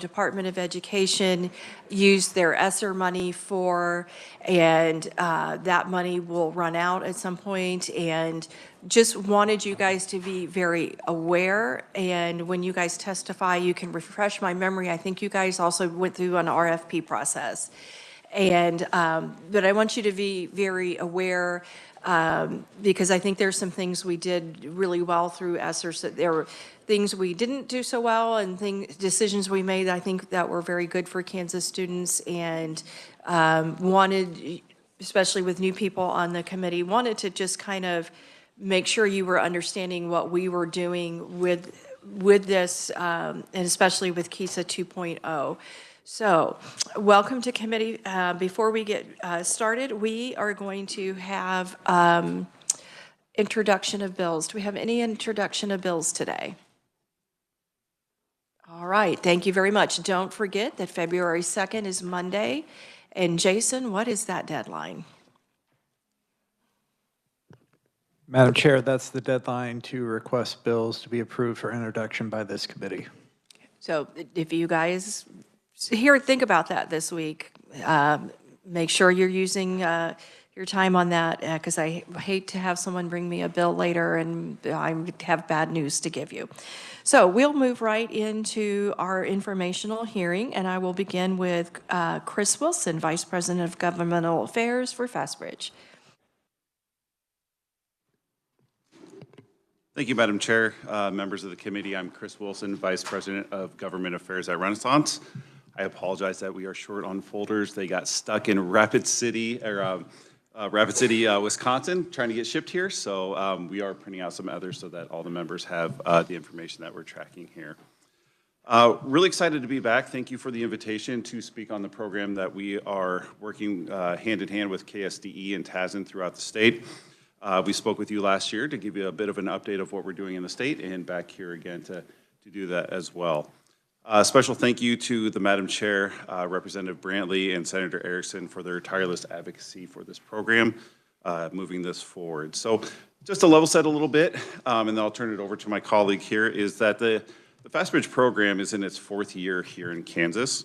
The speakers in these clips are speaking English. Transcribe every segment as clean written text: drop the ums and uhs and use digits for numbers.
Department of Education used their ESSER money for, and that money will run out at some point, and just wanted you guys to be very aware. And when you guys testify, you can refresh my memory. I think you guys also went through an RFP process. And, but I want you to be very aware because I think there's some things we did really well through ESSER. So there were things we didn't do so well and decisions we made, I think, that were very good for Kansas students, and wanted, especially with new people on the committee, wanted to just kind of make sure you were understanding what we were doing with this, and especially with KESA 2.0. So, welcome to committee. Before we get started, we are going to have introduction of bills. Do we have any introduction of bills today? All right, thank you very much. Don't forget that February 2nd is Monday. And Jason, what is that deadline? Madam Chair, that's the deadline to request bills to be approved for introduction by this committee. So if you guys think about that this week. Make sure you're using your time on that, because I hate to have someone bring me a bill later and I have bad news to give you. So we'll move right into our informational hearing, and I will begin with Chris Wilson, Vice President of Governmental Affairs for Fastbridge. Thank you, Madam Chair. Members of the committee, I'm Chris Wilson, Vice President of Government Affairs at Renaissance. I apologize that we are short on folders. They got stuck in Rapid City, Wisconsin, trying to get shipped here. So we are printing out some others so that all the members have the information that we're tracking here. Really excited to be back. Thank you for the invitation to speak on the program that we are working hand in hand with KSDE and TASN throughout the state. We spoke with you last year to give you a bit of an update of what we're doing in the state, and back here again to do that as well. Special thank you to the Madam Chair, Representative Brantley, and Senator Erickson for their tireless advocacy for this program, moving this forward. So just to level set a little bit, and then I'll turn it over to my colleague here, is that the Fastbridge program is in its 4th year here in Kansas.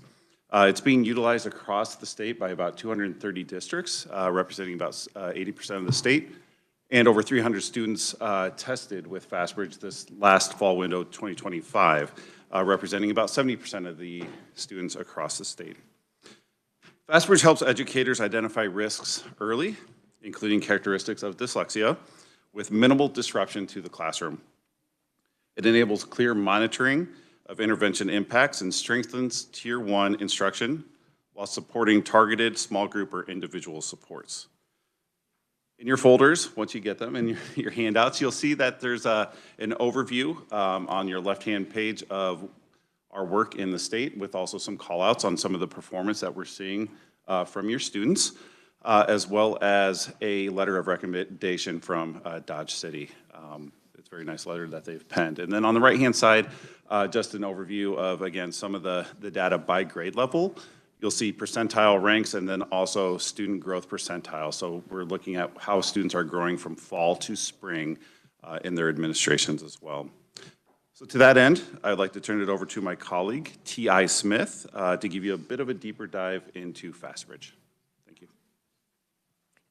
It's being utilized across the state by about 230 districts, representing about 80% of the state, and over 300 students tested with Fastbridge this last fall window 2025. Representing about 70% of the students across the state. Fastbridge helps educators identify risks early, including characteristics of dyslexia, with minimal disruption to the classroom. It enables clear monitoring of intervention impacts and strengthens Tier 1 instruction while supporting targeted small group or individual supports. In your folders, once you get them in your handouts, you'll see that there's an overview on your left-hand page of our work in the state, with also some call-outs on some of the performance that we're seeing from your students, as well as a letter of recommendation from Dodge City. It's a very nice letter that they've penned. And then on the right-hand side, just an overview of, again, some of the data by grade level. You'll see percentile ranks and then also student growth percentile. So we're looking at how students are growing from fall to spring in their administrations as well. So to that end, I'd like to turn it over to my colleague, T.I. Smith, to give you a bit of a deeper dive into Fastbridge. Thank you.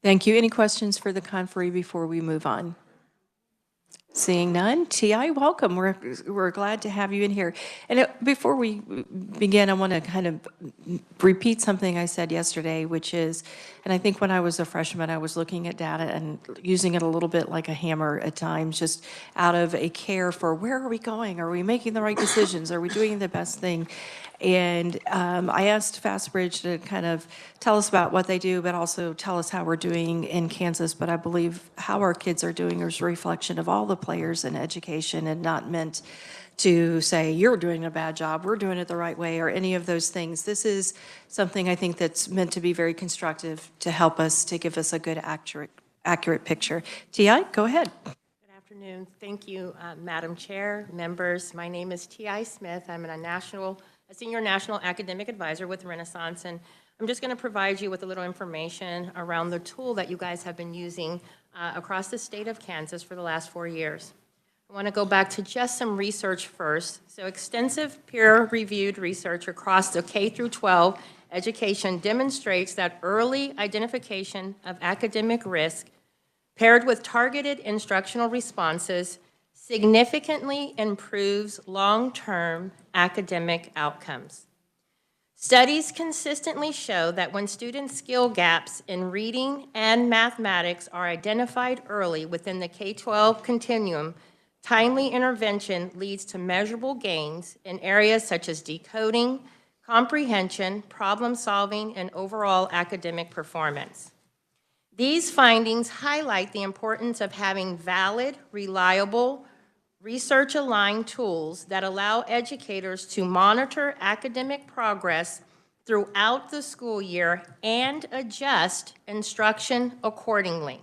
Thank you. Any questions for the conferee before we move on? Seeing none, T.I., welcome. We're glad to have you in here. And before we begin, I want to kind of repeat something I said yesterday, which is, and I think when I was a freshman, I was looking at data and using it a little bit like a hammer at times, just out of a care for where are we going? Are we making the right decisions? Are we doing the best thing? And I asked Fastbridge to kind of tell us about what they do, but also tell us how we're doing in Kansas. But I believe how our kids are doing is a reflection of all the players in education, and not meant to say, you're doing a bad job, we're doing it the right way, or any of those things. This is something I think that's meant to be very constructive to help us, to give us a good, accurate picture. T.I., go ahead. Good afternoon. Thank you, Madam Chair, members. My name is T.I. Smith. I'm a Senior National Academic Advisor with Renaissance, and I'm just going to provide you with a little information around the tool that you guys have been using across the state of Kansas for the last 4 years. I want to go back to just some research first. So extensive peer-reviewed research across the K through 12 education demonstrates that early identification of academic risk paired with targeted instructional responses significantly improves long-term academic outcomes. Studies consistently show that when student skill gaps in reading and mathematics are identified early within the K-12 continuum, timely intervention leads to measurable gains in areas such as decoding, comprehension, problem-solving, and overall academic performance. These findings highlight the importance of having valid, reliable, research-aligned tools that allow educators to monitor academic progress throughout the school year and adjust instruction accordingly.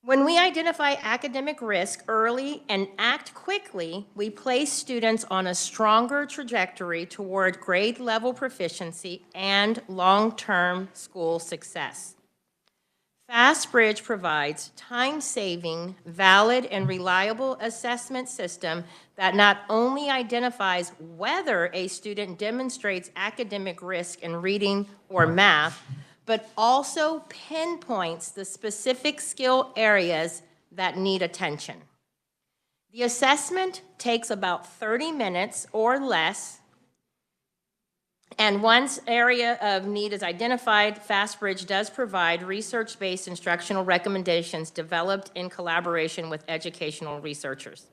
When we identify academic risk early and act quickly, we place students on a stronger trajectory toward grade-level proficiency and long-term school success. FastBridge provides time-saving, valid, and reliable assessment system that not only identifies whether a student demonstrates academic risk in reading or math, but also pinpoints the specific skill areas that need attention. The assessment takes about 30 minutes or less, and once area of need is identified, FastBridge does provide research-based instructional recommendations developed in collaboration with educational researchers.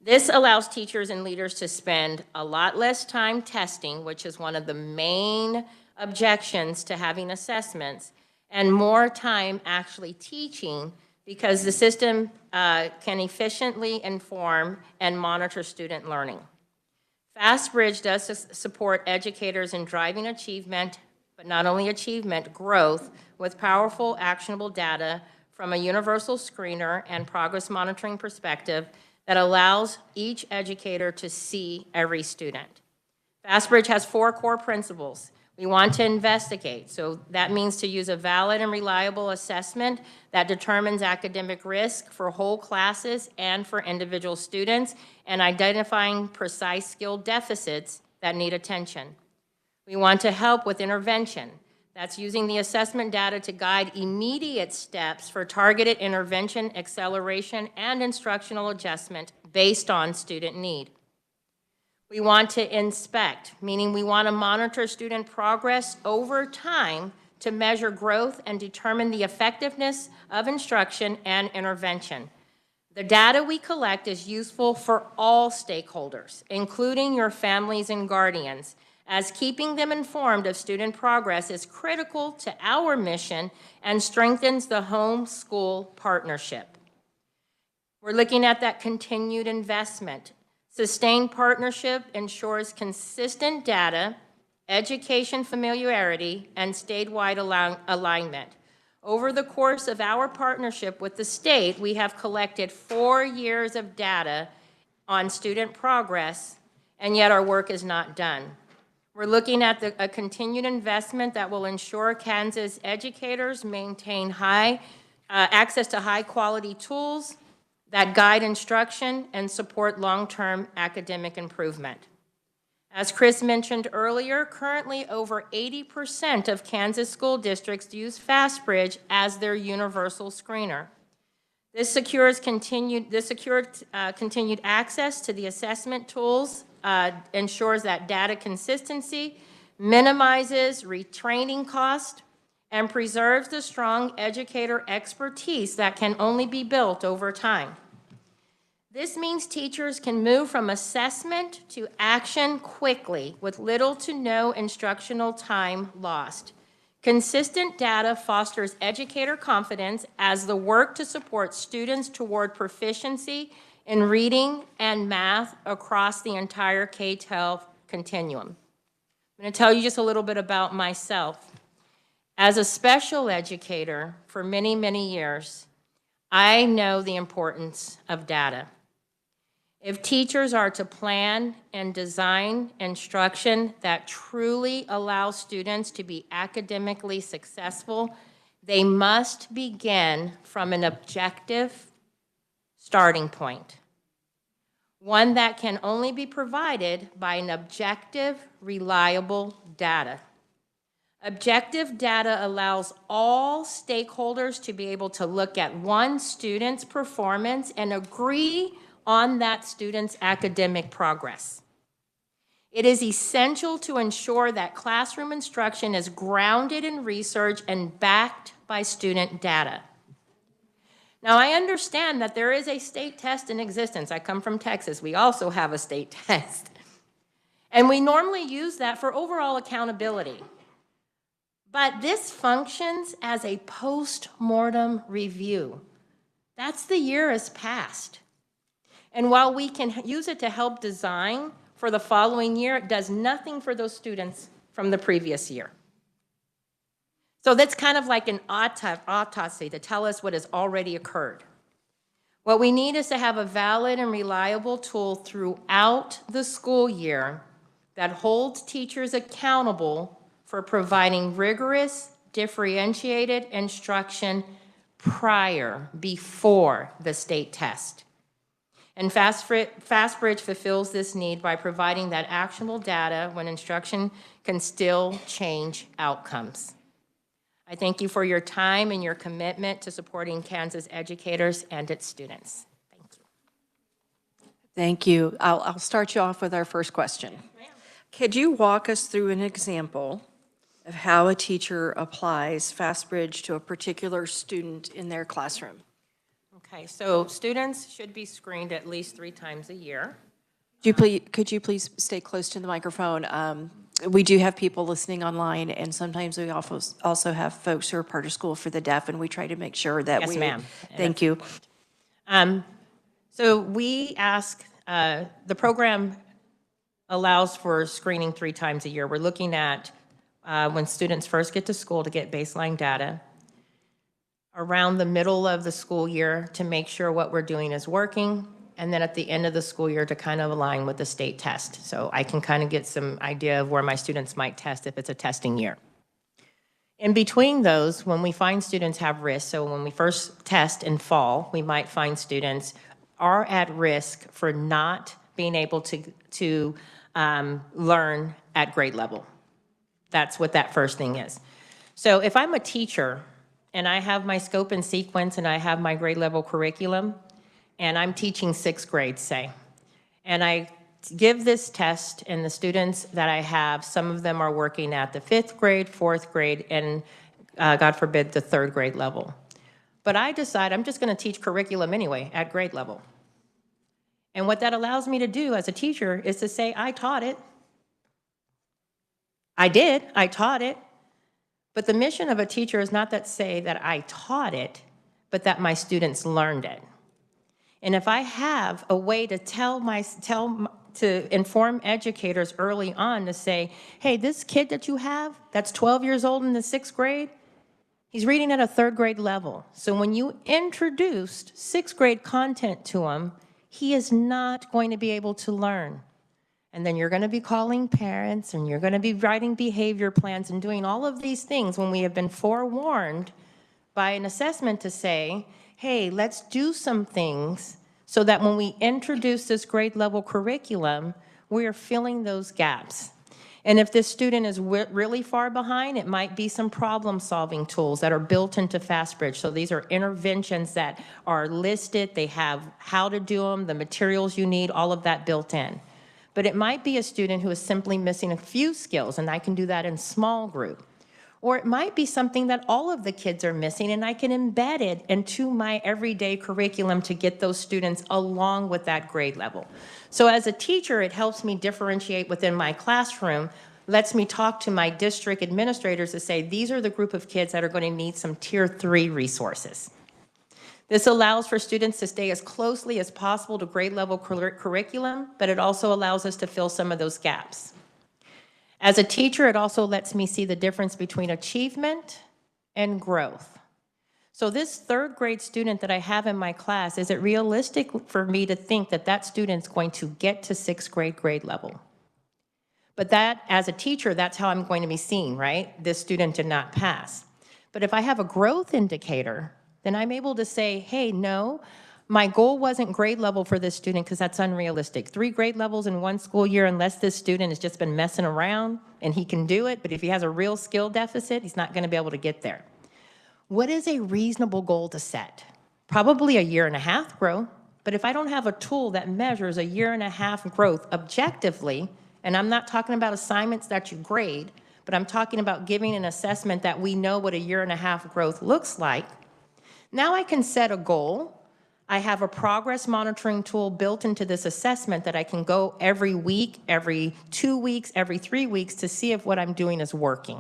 This allows teachers and leaders to spend a lot less time testing, which is one of the main objections to having assessments, and more time actually teaching, because the system can efficiently inform and monitor student learning. FastBridge does support educators in driving achievement, but not only achievement, growth, with powerful, actionable data from a universal screener and progress monitoring perspective that allows each educator to see every student. FastBridge has 4 core principles. We want to investigate, so that means to use a valid and reliable assessment that determines academic risk for whole classes and for individual students, and identifying precise skill deficits that need attention. We want to help with intervention. That's using the assessment data to guide immediate steps for targeted intervention, acceleration, and instructional adjustment based on student need. We want to inspect, meaning we want to monitor student progress over time to measure growth and determine the effectiveness of instruction and intervention. The data we collect is useful for all stakeholders, including your families and guardians, as keeping them informed of student progress is critical to our mission and strengthens the home-school partnership. We're looking at that continued investment. Sustained partnership ensures consistent data, education familiarity, and statewide alignment. Over the course of our partnership with the state, we have collected 4 years of data on student progress, and yet our work is not done. We're looking at a continued investment that will ensure Kansas educators maintain access to high-quality tools that guide instruction and support long-term academic improvement. As Chris mentioned earlier, currently over 80% of Kansas school districts use FastBridge as their universal screener. This secures continued access to the assessment tools, ensures that data consistency, minimizes retraining cost, and preserves the strong educator expertise that can only be built over time. This means teachers can move from assessment to action quickly with little to no instructional time lost. Consistent data fosters educator confidence as the work to support students toward proficiency in reading and math across the entire K-12 continuum. I'm going to tell you just a little bit about myself. As a special educator for many, many years, I know the importance of data. If teachers are to plan and design instruction that truly allows students to be academically successful, they must begin from an objective starting point. one that can only be provided by an objective, reliable data. Objective data allows all stakeholders to be able to look at one student's performance and agree on that student's academic progress. It is essential to ensure that classroom instruction is grounded in research and backed by student data. Now, I understand that there is a state test in existence. I come from Texas. We also have a state test. And we normally use that for overall accountability. But this functions as a post-mortem review. That's the year has passed. And while we can use it to help design for the following year, it does nothing for those students from the previous year. So that's kind of like an autopsy to tell us what has already occurred. What we need is to have a valid and reliable tool throughout the school year that holds teachers accountable for providing rigorous, differentiated instruction before the state test. And FastBridge fulfills this need by providing that actionable data when instruction can still change outcomes. I thank you for your time and your commitment to supporting Kansas educators and its students. Thank you. Thank you. I'll start you off with our first question. Could you walk us through an example of how a teacher applies FastBridge to a particular student in their classroom? Okay, so students should be screened at least 3 times a year. Could you please stay close to the microphone? We do have people listening online, and sometimes we also have folks who are part of School for the Deaf, and we try to make sure that Yes, ma'am. Thank you. So we ask, the program allows for screening 3 times a year. We're looking at when students first get to school to get baseline data, around the middle of the school year to make sure what we're doing is working, and then at the end of the school year to kind of align with the state test. So I can kind of get some idea of where my students might test if it's a testing year. In between those, when we find students have risk, so when we first test in fall, we might find students are at risk for not being able to learn at grade level. That's what that first thing is. So if I'm a teacher and I have my scope and sequence and I have my grade level curriculum, and I'm teaching 6th grade, say, and I give this test, and the students that I have, some of them are working at the 5th grade, 4th grade, and God forbid, the 3rd grade level. But I decide I'm just gonna teach curriculum anyway at grade level. And what that allows me to do as a teacher is to say, I taught it. I taught it. But the mission of a teacher is not that say that I taught it, but that my students learned it. And if I have a way to to inform educators early on to say, hey, this kid that you have that's 12 years old in the 6th grade, he's reading at a 3rd grade level. So when you introduced 6th grade content to him, he is not going to be able to learn. And then you're going to be calling parents, and you're going to be writing behavior plans and doing all of these things when we have been forewarned by an assessment to say, hey, let's do some things so that when we introduce this grade level curriculum, we are filling those gaps. And if this student is really far behind, it might be some problem-solving tools that are built into FastBridge. So these are interventions that are listed. They have how to do them, the materials you need, all of that built in. But it might be a student who is simply missing a few skills, and I can do that in small group. Or it might be something that all of the kids are missing, and I can embed it into my everyday curriculum to get those students along with that grade level. So as a teacher, it helps me differentiate within my classroom, lets me talk to my district administrators to say, these are the group of kids that are going to need some tier 3 resources. This allows for students to stay as closely as possible to grade level curriculum, but it also allows us to fill some of those gaps. As a teacher, it also lets me see the difference between achievement and growth. So this 3rd grade student that I have in my class, is it realistic for me to think that that student's going to get to 6th grade level? But that, as a teacher, that's how I'm going to be seeing, right? This student did not pass. But if I have a growth indicator, then I'm able to say, hey, no, My goal wasn't grade level for this student because that's unrealistic. 3 grade levels in one school year, unless this student has just been messing around and he can do it, but if he has a real skill deficit, he's not going to be able to get there. What is a reasonable goal to set? Probably a 1.5-year growth, but if I don't have a tool that measures a 1.5-year growth objectively, and I'm not talking about assignments that you grade, but I'm talking about giving an assessment that we know what a 1.5-year growth looks like, now I can set a goal. I have a progress monitoring tool built into this assessment that I can go every week, every 2 weeks, every 3 weeks to see if what I'm doing is working.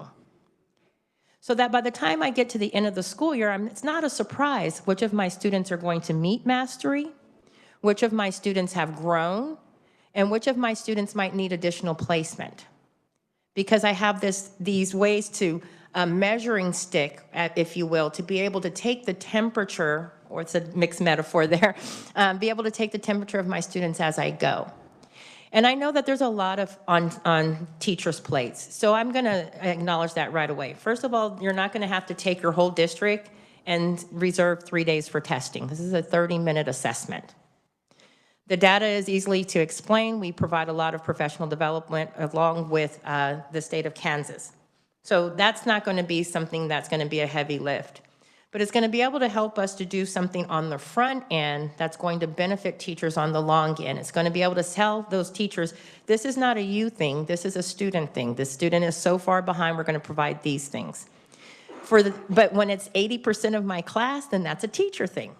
So that by the time I get to the end of the school year, it's not a surprise which of my students are going to meet mastery, which of my students have grown, and which of my students might need additional placement. Because I have these ways to, a measuring stick, if you will, to be able to take the temperature, or it's a mixed metaphor there, be able to take the temperature of my students as I go. And I know that there's a lot of on teachers' plates, so I'm going to acknowledge that right away. First of all, you're not going to have to take your whole district and reserve 3 days for testing. This is a 30-minute assessment. The data is easily to explain. We provide a lot of professional development along with the state of Kansas. So that's not going to be something that's going to be a heavy lift. But it's going to be able to help us to do something on the front end that's going to benefit teachers on the long end. It's going to be able to tell those teachers, this is not a you thing, this is a student thing. This student is so far behind, we're going to provide these things. But when it's 80% of my class, then that's a teacher thing.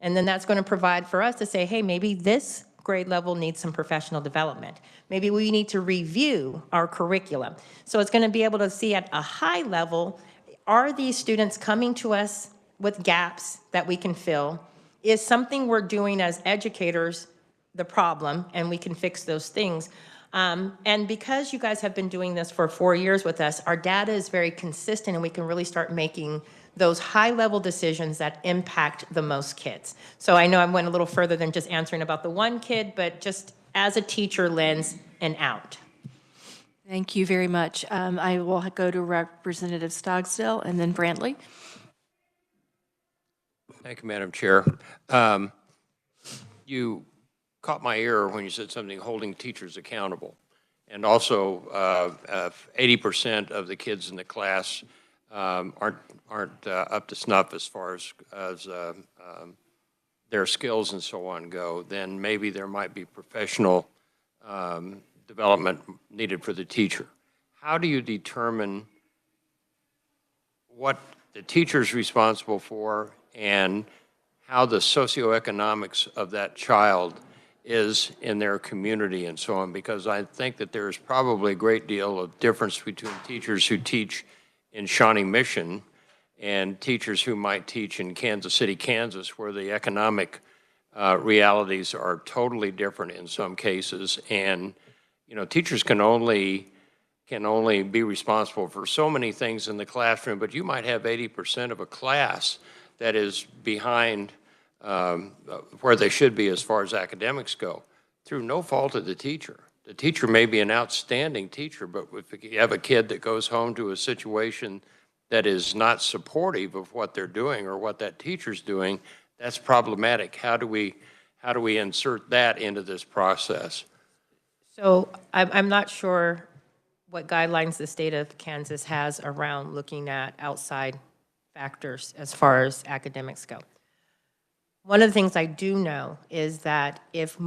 And then that's going to provide for us to say, hey, maybe this grade level needs some professional development. Maybe we need to review our curriculum. So it's going to be able to see at a high level, are these students coming to us with gaps that we can fill? Is something we're doing as educators the problem, and we can fix those things? And because you guys have been doing this for 4 years with us, our data is very consistent, and we can really start making those high-level decisions that impact the most kids. So I know I went a little further than just answering about the one kid, but just as a teacher lens and out. Thank you very much. I will go to Representative Stogsdill and then Brantley. Thank you, Madam Chair. You caught my ear when you said something holding teachers accountable. And also, 80% of the kids in the class aren't up to snuff as far as their skills and so on go. Then maybe there might be professional development needed for the teacher. How do you determine what the teacher's responsible for and how the socioeconomics of that child is in their community and so on? Because I think that there's probably a great deal of difference between teachers who teach in Shawnee Mission and teachers who might teach in Kansas City, Kansas, where the economic realities are totally different in some cases. And you know, teachers can only be responsible for so many things in the classroom, but you might have 80% of a class that is behind where they should be as far as academics go, through no fault of the teacher. The teacher may be an outstanding teacher, but if you have a kid that goes home to a situation that is not supportive of what they're doing or what that teacher's doing, that's problematic. How do we insert that into this process? So I'm not sure what guidelines the state of Kansas has around looking at outside factors as far as academics go. One of the things I do know is that if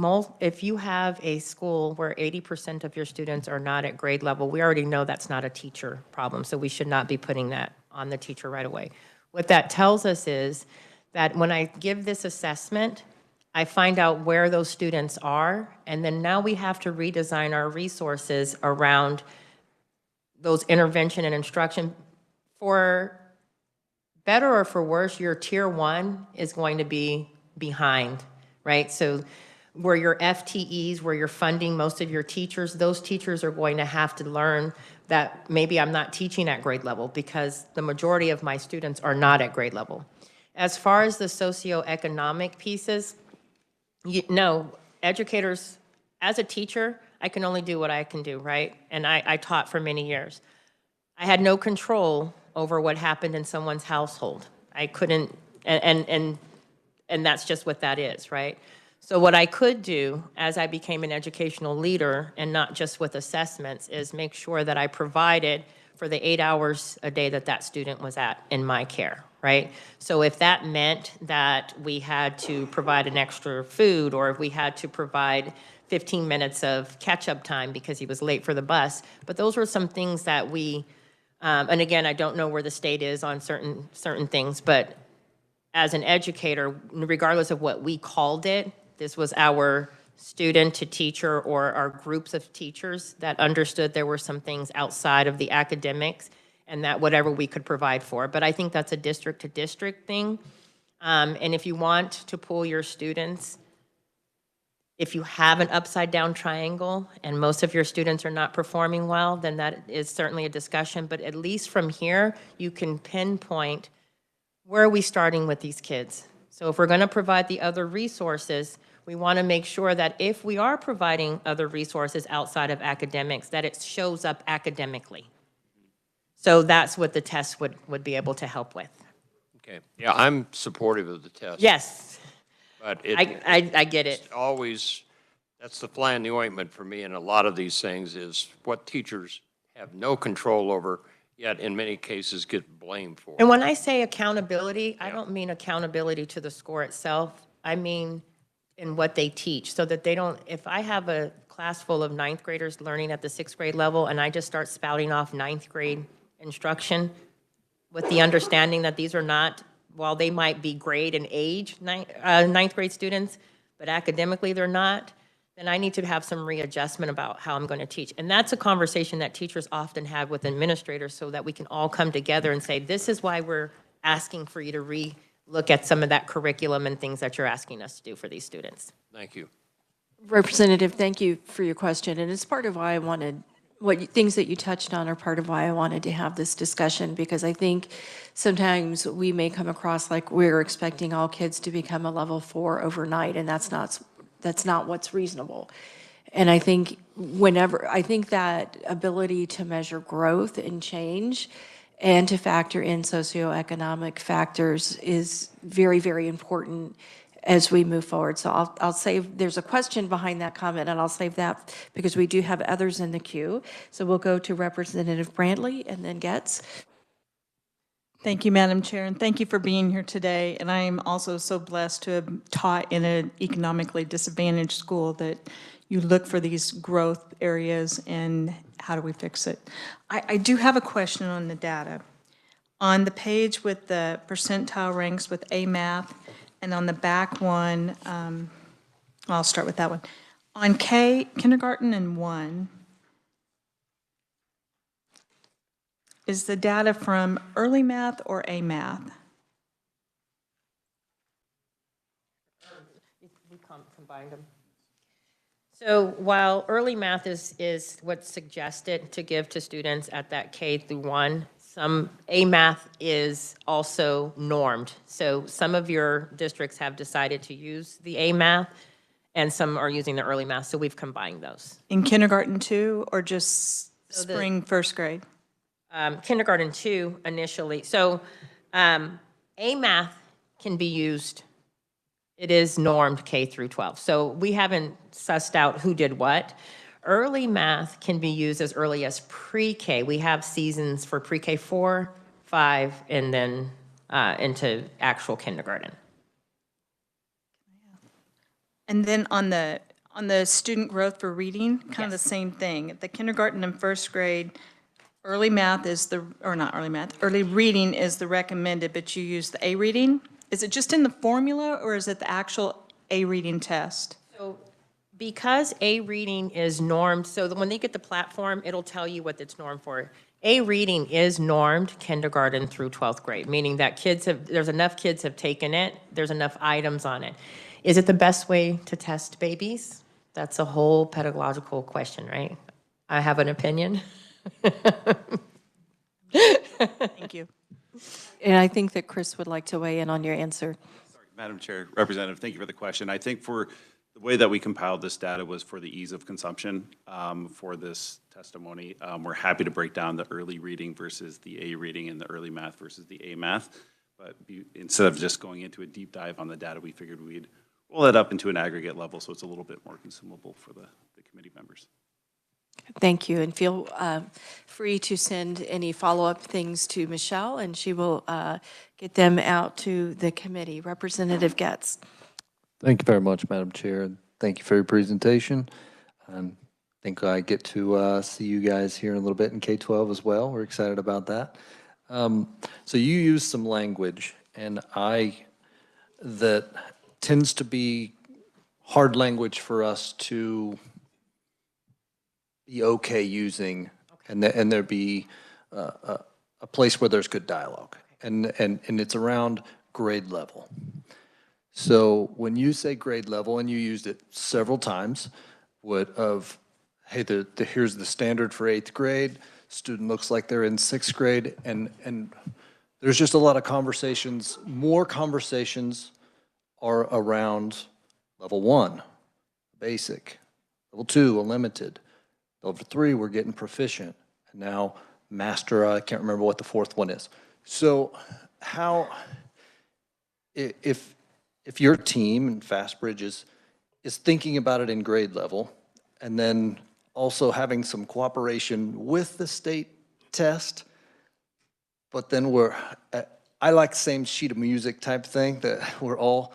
you have a school where 80% of your students are not at grade level, we already know that's not a teacher problem, so we should not be putting that on the teacher right away. What that tells us is that when I give this assessment, I find out where those students are, and then now we have to redesign our resources around those intervention and instruction. For better or for worse, your tier 1 is going to be behind, right? So where your FTEs, where you're funding most of your teachers, those teachers are going to have to learn that maybe I'm not teaching at grade level because the majority of my students are not at grade level. As far as the socioeconomic pieces, no, educators, as a teacher, I can only do what I can do, right? And I taught for many years. I had no control over what happened in someone's household. I couldn't, and and that's just what that is, right? So what I could do as I became an educational leader, and not just with assessments, is make sure that I provided for the 8 hours a day that that student was at in my care, right? So if that meant that we had to provide an extra food, or if we had to provide 15 minutes of catch-up time because he was late for the bus, but those were some things that we, and again, I don't know where the state is on certain things, but as an educator, regardless of what we called it, this was our student to teacher or our groups of teachers that understood there were some things outside of the academics and that whatever we could provide for. But I think that's a district to district thing. And if you want to pull your students, if you have an upside down triangle and most of your students are not performing well, then that is certainly a discussion. But at least from here, you can pinpoint where are we starting with these kids. So if we're going to provide the other resources, we want to make sure that if we are providing other resources outside of academics, that it shows up academically. So that's what the test would be able to help with. Okay, yeah, I'm supportive of the test. Yes, But I get it. it's always, that's the fly in the ointment for me in a lot of these things, is what teachers have no control over, yet in many cases get blamed for. And when I say accountability, I don't mean accountability to the score itself. I mean in what they teach, so that they don't, if I have a class full of ninth graders learning at the sixth grade level and I just start spouting off ninth grade instruction with the understanding that these are not, while they might be grade and age ninth grade students, but academically they're not, then I need to have some readjustment about how I'm going to teach. And that's a conversation that teachers often have with administrators, so that we can all come together and say, this is why we're asking for you to re-look at some of that curriculum and things that you're asking us to do for these students. Thank you. Representative, thank you for your question, and it's part of why I wanted, things that you touched on are part of why I wanted to have this discussion, because I think sometimes we may come across like we're expecting all kids to become a level 4 overnight, and that's not what's reasonable. And I think that ability to measure growth and change and to factor in socioeconomic factors is very, very important as we move forward. So I'll save, there's a question behind that comment, and I'll save that because we do have others in the queue. So we'll go to Representative Brantley and then Getz. Thank you, Madam Chair, and thank you for being here today. And I am also so blessed to have taught in an economically disadvantaged school that you look for these growth areas and how do we fix it. I do have a question on the data. On the page with the percentile ranks with A math, and on the back one, I'll start with that one. On kindergarten and 1, is the data from early math or A math? We combined them. So while early math is what's suggested to give to students at that K through 1, some A math is also normed. So some of your districts have decided to use the A math, and some are using the early math, so we've combined those. In kindergarten 2 or just spring first grade? Kindergarten 2 initially. So A math can be used, it is normed K through 12. So we haven't sussed out who did what. Early math can be used as early as pre-K. We have seasons for pre-K 4, 5, and then into actual kindergarten. And then on the student growth for reading, kind of the same thing. At the kindergarten and first grade, early math is early reading is the recommended, but you use the A reading? Is it just in the formula, or is it the actual A reading test? So because A reading is normed, so that when they get the platform, it'll tell you what it's normed for. A reading is normed kindergarten through 12th grade, meaning that there's enough kids have taken it, there's enough items on it. Is it the best way to test babies? That's a whole pedagogical question, right? I have an opinion. Thank you. And I think that Chris would like to weigh in on your answer. Sorry, Madam Chair, Representative, thank you for the question. I think for the way that we compiled this data was for the ease of consumption for this testimony. We're happy to break down the early reading versus the A reading and the early math versus the A math. But instead of just going into a deep dive on the data, we figured we'd roll it up into an aggregate level so it's a little bit more consumable for the committee members. Thank you, and feel free to send any follow-up things to Michelle, and she will get them out to the committee. Representative Getz. Thank you very much, Madam Chair. and Thank you for your presentation. I think I get to see you guys here in a little bit in K-12 as well. We're excited about that. So you used some language, and that tends to be hard language for us to be okay using, and there be a place where there's good dialogue, and it's around grade level. So when you say grade level, and you used it several times, hey, here's the standard for 8th grade, student looks like they're in 6th grade, and there's just a lot of conversations, more conversations are around level 1, basic, level 2, a limited, level 3, we're getting proficient, and now master, I can't remember what the 4th one is. So how, if your team and FastBridge is thinking about it in grade level, and then also having some cooperation with the state test, but then I like the same sheet of music type thing that we're all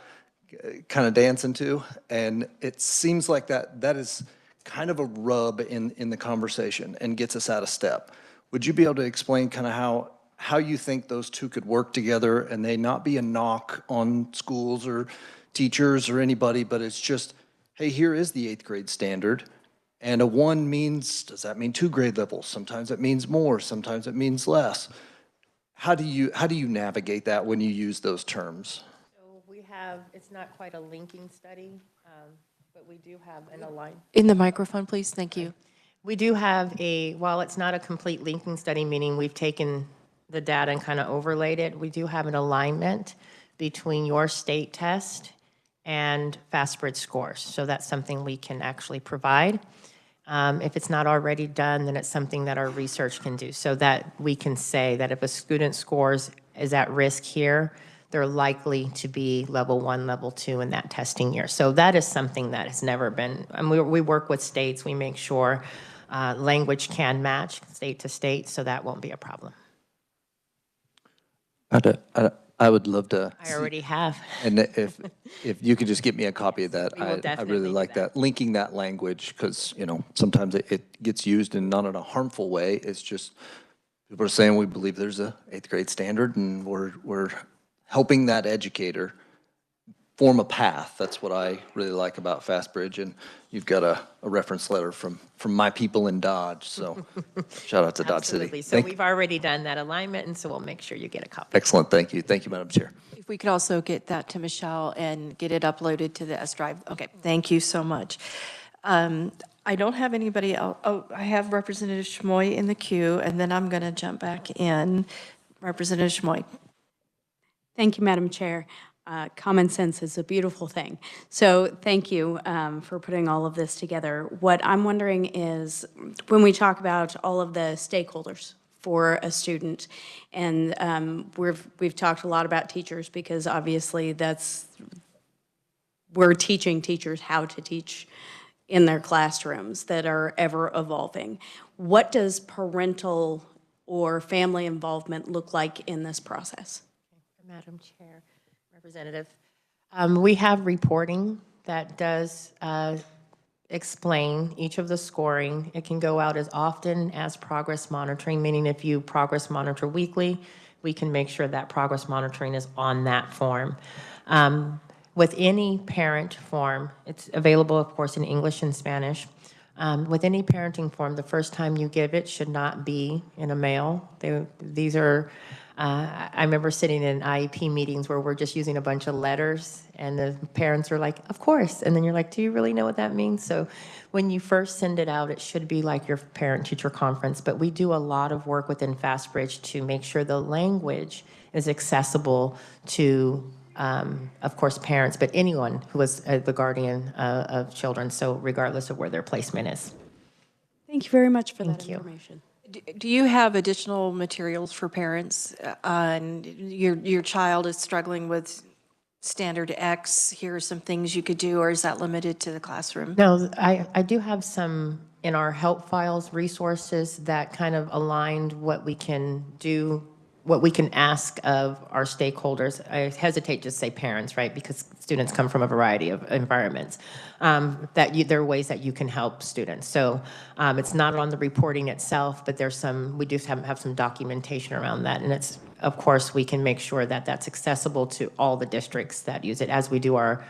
kind of dancing to, and it seems like that is kind of a rub in the conversation and gets us out of step. Would you be able to explain kind of how you think those two could work together and they not be a knock on schools or teachers or anybody, but it's just, hey, here is the 8th grade standard, and a 1 means, does that mean 2 grade levels? Sometimes it means more, sometimes it means less. How do you navigate that when you use those terms? So we have, it's not quite a linking study, but we do have an alignment. In the microphone, please. Thank you. We do have while it's not a complete linking study, meaning we've taken the data and kind of overlaid it, we do have an alignment between your state test and FastBridge scores. So that's something we can actually provide. If it's not already done, then it's something that our research can do, so that we can say that if a student scores is at risk here, they're likely to be level 1, level 2 in that testing year. So that is something that has never been, and we work with states, we make sure language can match state to state, so that won't be a problem. I would love to. I already have. And if you could just get me a copy of that, We will I definitely really do like that. Linking that language, because, sometimes it gets used and not in a harmful way. It's just, people are saying we believe there's a 8th grade standard, and we're helping that educator form a path. That's what I really like about FastBridge, and you've got a reference letter from my people in Dodge, so shout out to Dodge City. Absolutely. So we've already done that alignment, and so we'll make sure you get a copy. Excellent, thank you. Thank you, Madam Chair. If we could also get that to Michelle and get it uploaded to the S Drive. Okay, thank you so much. I don't have anybody else. Oh, I have Representative Schmoy in the queue, and then I'm going to jump back in. Representative Schmoy. Thank you, Madam Chair. Common sense is a beautiful thing. So thank you for putting all of this together. What I'm wondering is, when we talk about all of the stakeholders for a student, and we've talked a lot about teachers, because obviously we're teaching teachers how to teach in their classrooms that are ever evolving. What does parental or family involvement look like in this process? Madam Chair, Representative, we have reporting that does explain each of the scoring. It can go out as often as progress monitoring, meaning if you progress monitor weekly, we can make sure that progress monitoring is on that form. With any parent form, it's available, of course, in English and Spanish. With any parenting form, the first time you give it should not be in a mail. These are, I remember sitting in IEP meetings where we're just using a bunch of letters, and the parents are like, of course. And then you're like, do you really know what that means? So when you first send it out, it should be like your parent-teacher conference. But we do a lot of work within FastBridge to make sure the language is accessible to, of course, parents, but anyone who is the guardian of children, so regardless of where their placement is. Thank you very much for that Thank you. information. Do you have additional materials for parents on your child is struggling with standard X? Here are some things you could do, or is that limited to the classroom? No, I do have some in our help files, resources that kind of aligned what we can do, what we can ask of our stakeholders. I hesitate to say parents, right, because students come from a variety of environments. There are ways that you can help students. So it's not on the reporting itself, but we do have some documentation around that. And it's, of course, we can make sure that that's accessible to all the districts that use it as we do our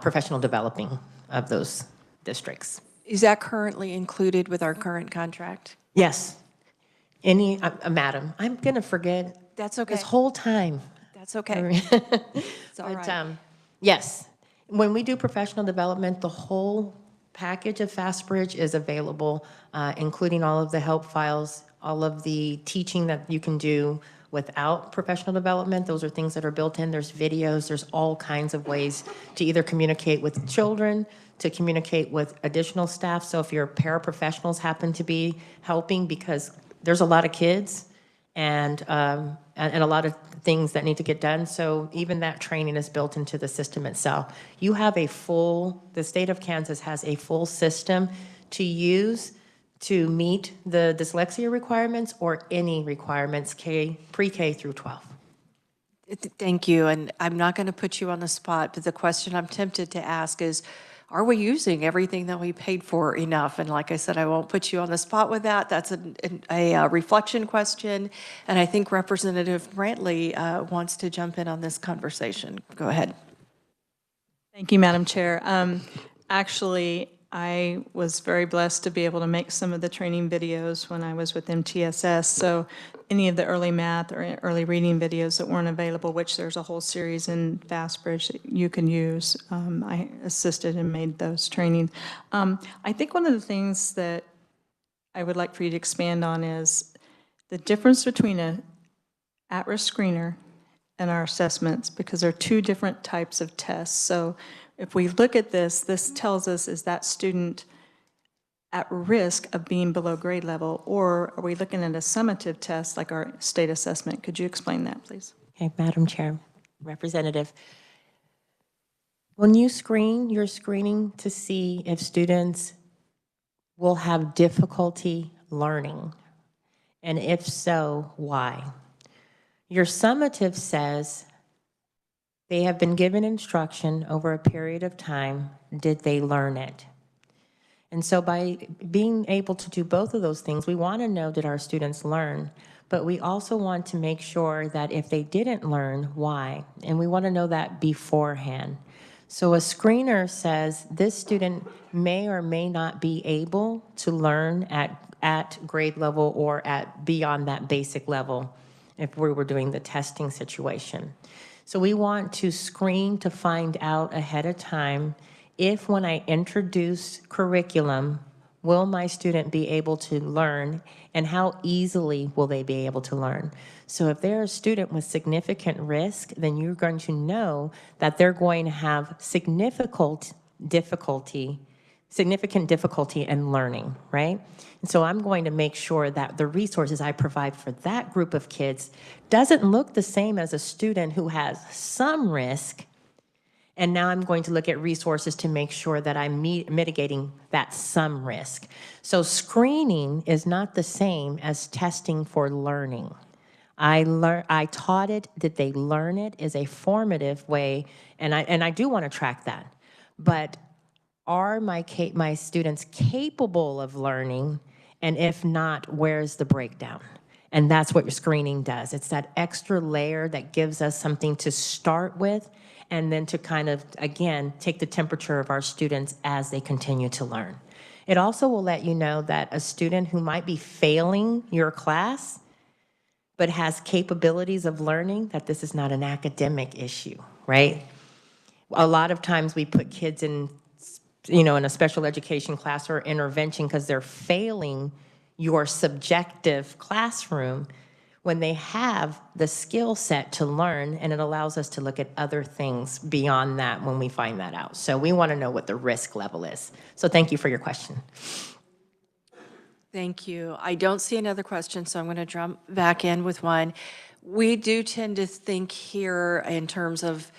professional developing of those districts. Is that currently included with our current contract? Yes. Madam, I'm going to forget. That's okay. This whole time. That's okay. It's all right. Yes. When we do professional development, the whole package of FastBridge is available, including all of the help files, all of the teaching that you can do without professional development. Those are things that are built in. There's videos. There's all kinds of ways to either communicate with children, to communicate with additional staff. So if your paraprofessionals happen to be helping, because there's a lot of kids and a lot of things that need to get done. So even that training is built into the system itself. You have the state of Kansas has a full system to use to meet the dyslexia requirements or any requirements, pre-K through 12. Thank you, and I'm not going to put you on the spot, but the question I'm tempted to ask is, are we using everything that we paid for enough? And like I said, I won't put you on the spot with that. That's a reflection question, and I think Representative Brantley wants to jump in on this conversation. Go ahead. Thank you, Madam Chair. Actually, I was very blessed to be able to make some of the training videos when I was with MTSS. So any of the early math or early reading videos that weren't available, which there's a whole series in FastBridge that you can use, I assisted and made those training. I think one of the things that I would like for you to expand on is the difference between a at-risk screener and our assessments, because there are two different types of tests. So if we look at this tells us, is that student at risk of being below grade level, or are we looking at a summative test like our state assessment? Could you explain that, please? Okay, Madam Chair, Representative. When you screen, you're screening to see if students will have difficulty learning, and if so, why? Your summative says they have been given instruction over a period of time. Did they learn it? And so by being able to do both of those things, we want to know, did our students learn? But we also want to make sure that if they didn't learn, why? And we want to know that beforehand. So a screener says this student may or may not be able to learn at grade level or at beyond that basic level if we were doing the testing situation. So we want to screen to find out ahead of time if, when I introduce curriculum, will my student be able to learn, and how easily will they be able to learn? So if they're a student with significant risk, then you're going to know that they're going to have significant difficulty in learning, right? And so I'm going to make sure that the resources I provide for that group of kids doesn't look the same as a student who has some risk. And now I'm going to look at resources to make sure that I'm mitigating that some risk. So screening is not the same as testing for learning. I taught it, did they learn it, is a formative way, and I do want to track that. But are my students capable of learning? And if not, where's the breakdown? And that's what your screening does. It's that extra layer that gives us something to start with, and then to kind of, again, take the temperature of our students as they continue to learn. It also will let you know that a student who might be failing your class but has capabilities of learning, that this is not an academic issue, right? A lot of times we put kids in, in a special education class or intervention because they're failing your subjective classroom when they have the skill set to learn, and it allows us to look at other things beyond that when we find that out. So we want to know what the risk level is. So thank you for your question. Thank you. I don't see another question, so I'm going to jump back in with one. We do tend to think here in terms of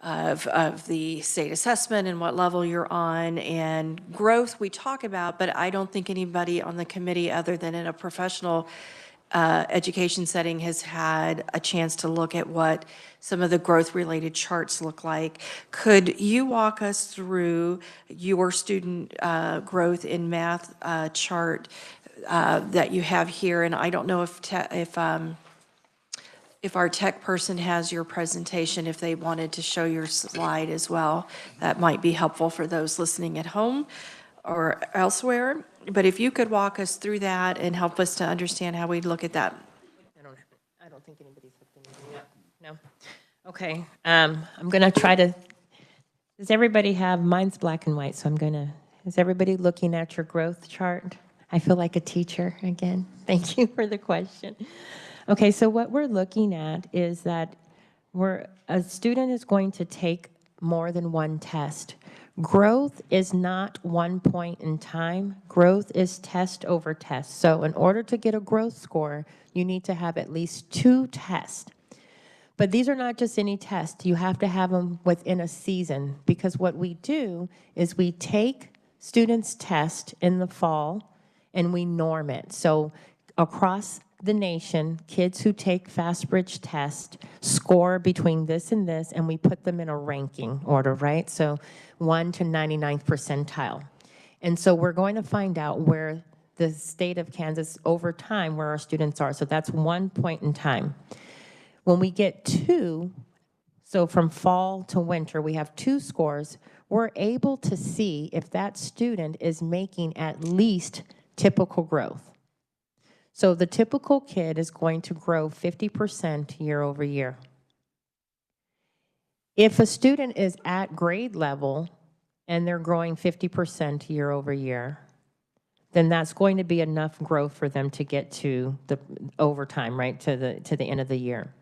the state assessment and what level you're on, and growth we talk about, but I don't think anybody on the committee, other than in a professional education setting, has had a chance to look at what some of the growth-related charts look like. Could you walk us through your student growth in math chart that you have here? And I don't know if our tech person has your presentation, if they wanted to show your slide as well. That might be helpful for those listening at home or elsewhere. But if you could walk us through that and help us to understand how we look at that. I don't think anybody's hooked anything up. No? Okay, I'm gonna try to, does everybody have, mine's black and white, so is everybody looking at your growth chart? I feel like a teacher again. Thank you for the question. Okay, so what we're looking at is that a student is going to take more than one test. Growth is not one point in time. Growth is test over test. So in order to get a growth score, you need to have at least 2 tests. But these are not just any tests. You have to have them within a season, because what we do is we take students' test in the fall and we norm it. So across the nation, kids who take FastBridge test score between this and this, and we put them in a ranking order, right? So 1 to 99th percentile. And so we're going to find out where the state of Kansas over time, where our students are. So that's 1 point in time. When we get 2, so from fall to winter, we have 2 scores, we're able to see if that student is making at least typical growth. So the typical kid is going to grow 50% year over year. If a student is at grade level and they're growing 50% year over year, then that's going to be enough growth for them to get to the overtime, right, to the end of the year.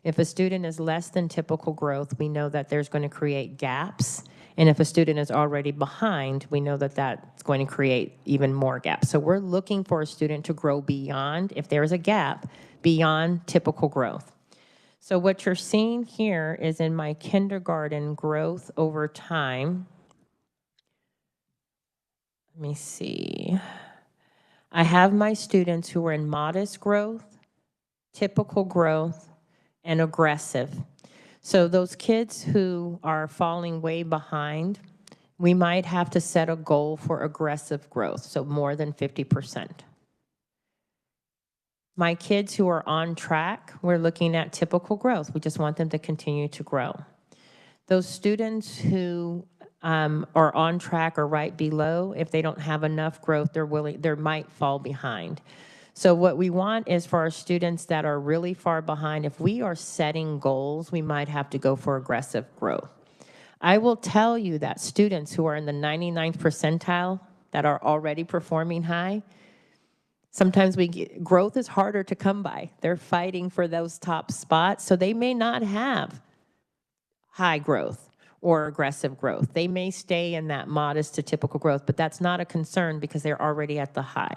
If a student is less than typical growth, we know that there's going to create gaps. And if a student is already behind, we know that that's going to create even more gaps. So we're looking for a student to grow beyond, if there is a gap, beyond typical growth. So what you're seeing here is in my kindergarten growth over time. Let me see. I have my students who are in modest growth, typical growth, and aggressive. So those kids who are falling way behind, we might have to set a goal for aggressive growth, so more than 50%. My kids who are on track, we're looking at typical growth. We just want them to continue to grow. Those students who are on track or right below, if they don't have enough growth, they might fall behind. So what we want is for our students that are really far behind, if we are setting goals, we might have to go for aggressive growth. I will tell you that students who are in the 99th percentile that are already performing high, sometimes growth is harder to come by. They're fighting for those top spots, so they may not have high growth or aggressive growth. They may stay in that modest to typical growth, but that's not a concern because they're already at the high.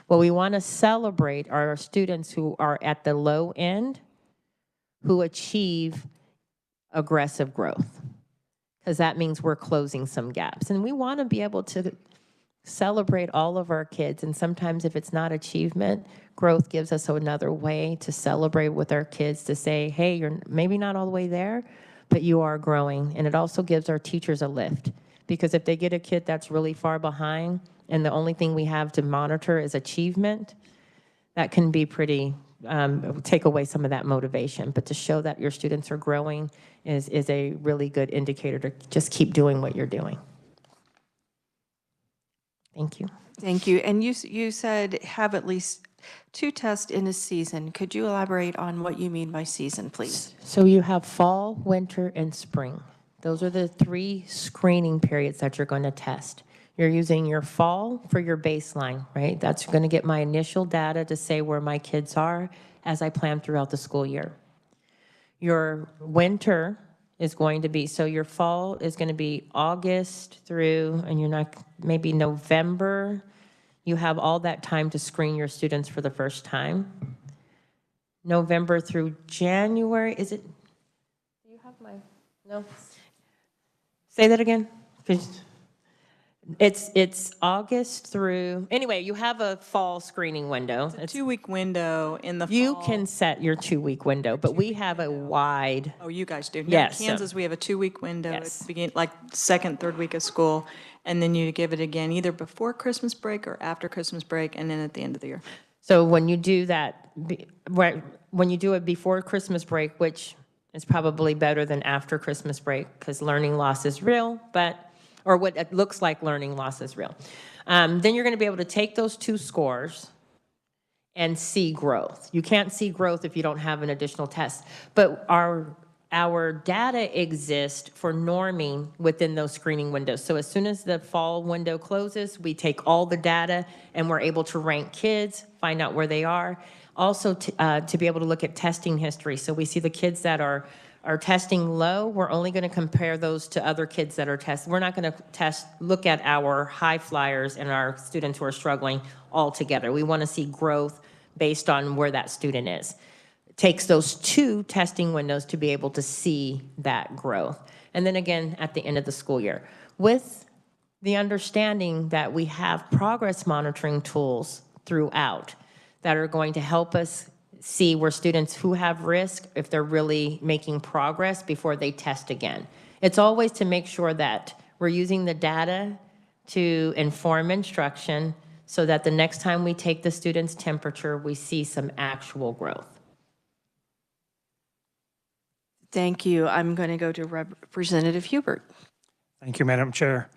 What we want to celebrate are our students who are at the low end, who achieve aggressive growth, because that means we're closing some gaps. And we want to be able to celebrate all of our kids. And sometimes if it's not achievement, growth gives us another way to celebrate with our kids, to say, hey, you're maybe not all the way there, but you are growing. And it also gives our teachers a lift, because if they get a kid that's really far behind and the only thing we have to monitor is achievement, that can be pretty, take away some of that motivation. But to show that your students are growing is a really good indicator to just keep doing what you're doing. Thank you. Thank you. And you said have at least 2 tests in a season. Could you elaborate on what you mean by season, please? So you have fall, winter, and spring. Those are the 3 screening periods that you're going to test. You're using your fall for your baseline, right? That's going to get my initial data to say where my kids are as I plan throughout the school year. Your winter is going to be, so your fall is going to be August through, and you're not, maybe November. you have all that time to screen your students for the first time. November through January, is it? Do you have my, no? Say that again? 'Cause it's August through, anyway, you have a fall screening window. It's a 2-week window in the fall. You can set your 2-week window, but we have a wide, Oh, you guys do? No, Yes, so- Kansas, we have a 2-week window at Yes. the beginning, like second, third week of school, and then you give it again either before Christmas break or after Christmas break, and then at the end of the year. so when you do that, when you do it before Christmas break, which is probably better than after Christmas break, because learning loss is real, or what it looks like learning loss is real. Then you're going to be able to take those 2 scores and see growth. You can't see growth if you don't have an additional test. But our data exists for norming within those screening windows. So as soon as the fall window closes, we take all the data and we're able to rank kids, find out where they are. Also to be able to look at testing history. So we see the kids that are testing low, we're only going to compare those to other kids that are testing. We're not going to look at our high flyers and our students who are struggling all together. We want to see growth based on where that student is. It takes those 2 testing windows to be able to see that growth. And then again, at the end of the school year, with the understanding that we have progress monitoring tools throughout that are going to help us see where students who have risk, if they're really making progress before they test again. It's always to make sure that we're using the data to inform instruction so that the next time we take the student's temperature, we see some actual growth. Thank you. I'm going to go to Representative Hubert. Thank you, Madam Chair.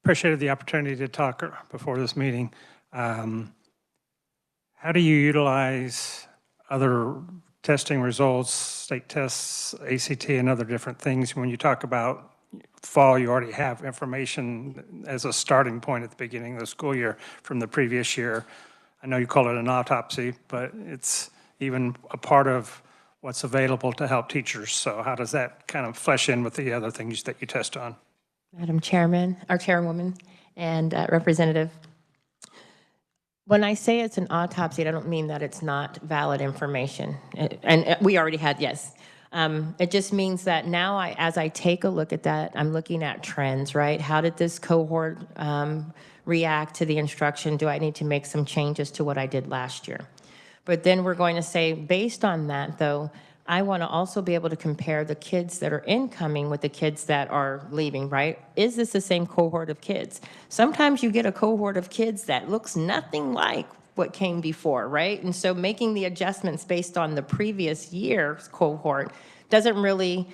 Appreciated the opportunity to talk before this meeting. How do you utilize other testing results, state tests, ACT, and other different things? When you talk about fall, you already have information as a starting point at the beginning of the school year from the previous year. I know you call it an autopsy, but it's even a part of what's available to help teachers. So how does that kind of flesh in with the other things that you test on? Madam Chairman, or Chairwoman, and Representative, when I say it's an autopsy, I don't mean that it's not valid information. And we already had, yes. It just means that now, as I take a look at that, I'm looking at trends, right? How did this cohort react to the instruction? Do I need to make some changes to what I did last year? But then we're going to say, based on that, though, I want to also be able to compare the kids that are incoming with the kids that are leaving, right? Is this the same cohort of kids? Sometimes you get a cohort of kids that looks nothing like what came before, right? And so making the adjustments based on the previous year's cohort doesn't really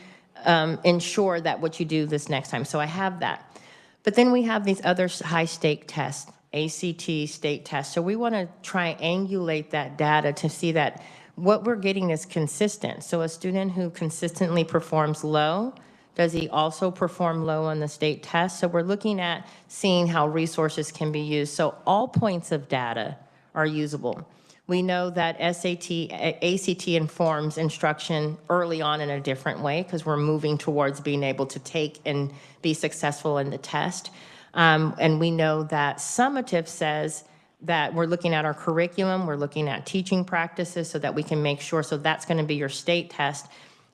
ensure that what you do this next time. So I have that. But then we have these other high-stake tests, ACT state tests. So we want to triangulate that data to see that what we're getting is consistent. So a student who consistently performs low, does he also perform low on the state test? So we're looking at seeing how resources can be used. So all points of data are usable. We know that ACT informs instruction early on in a different way because we're moving towards being able to take and be successful in the test. And we know that summative says that we're looking at our curriculum, we're looking at teaching practices so that we can make sure, so that's going to be your state test.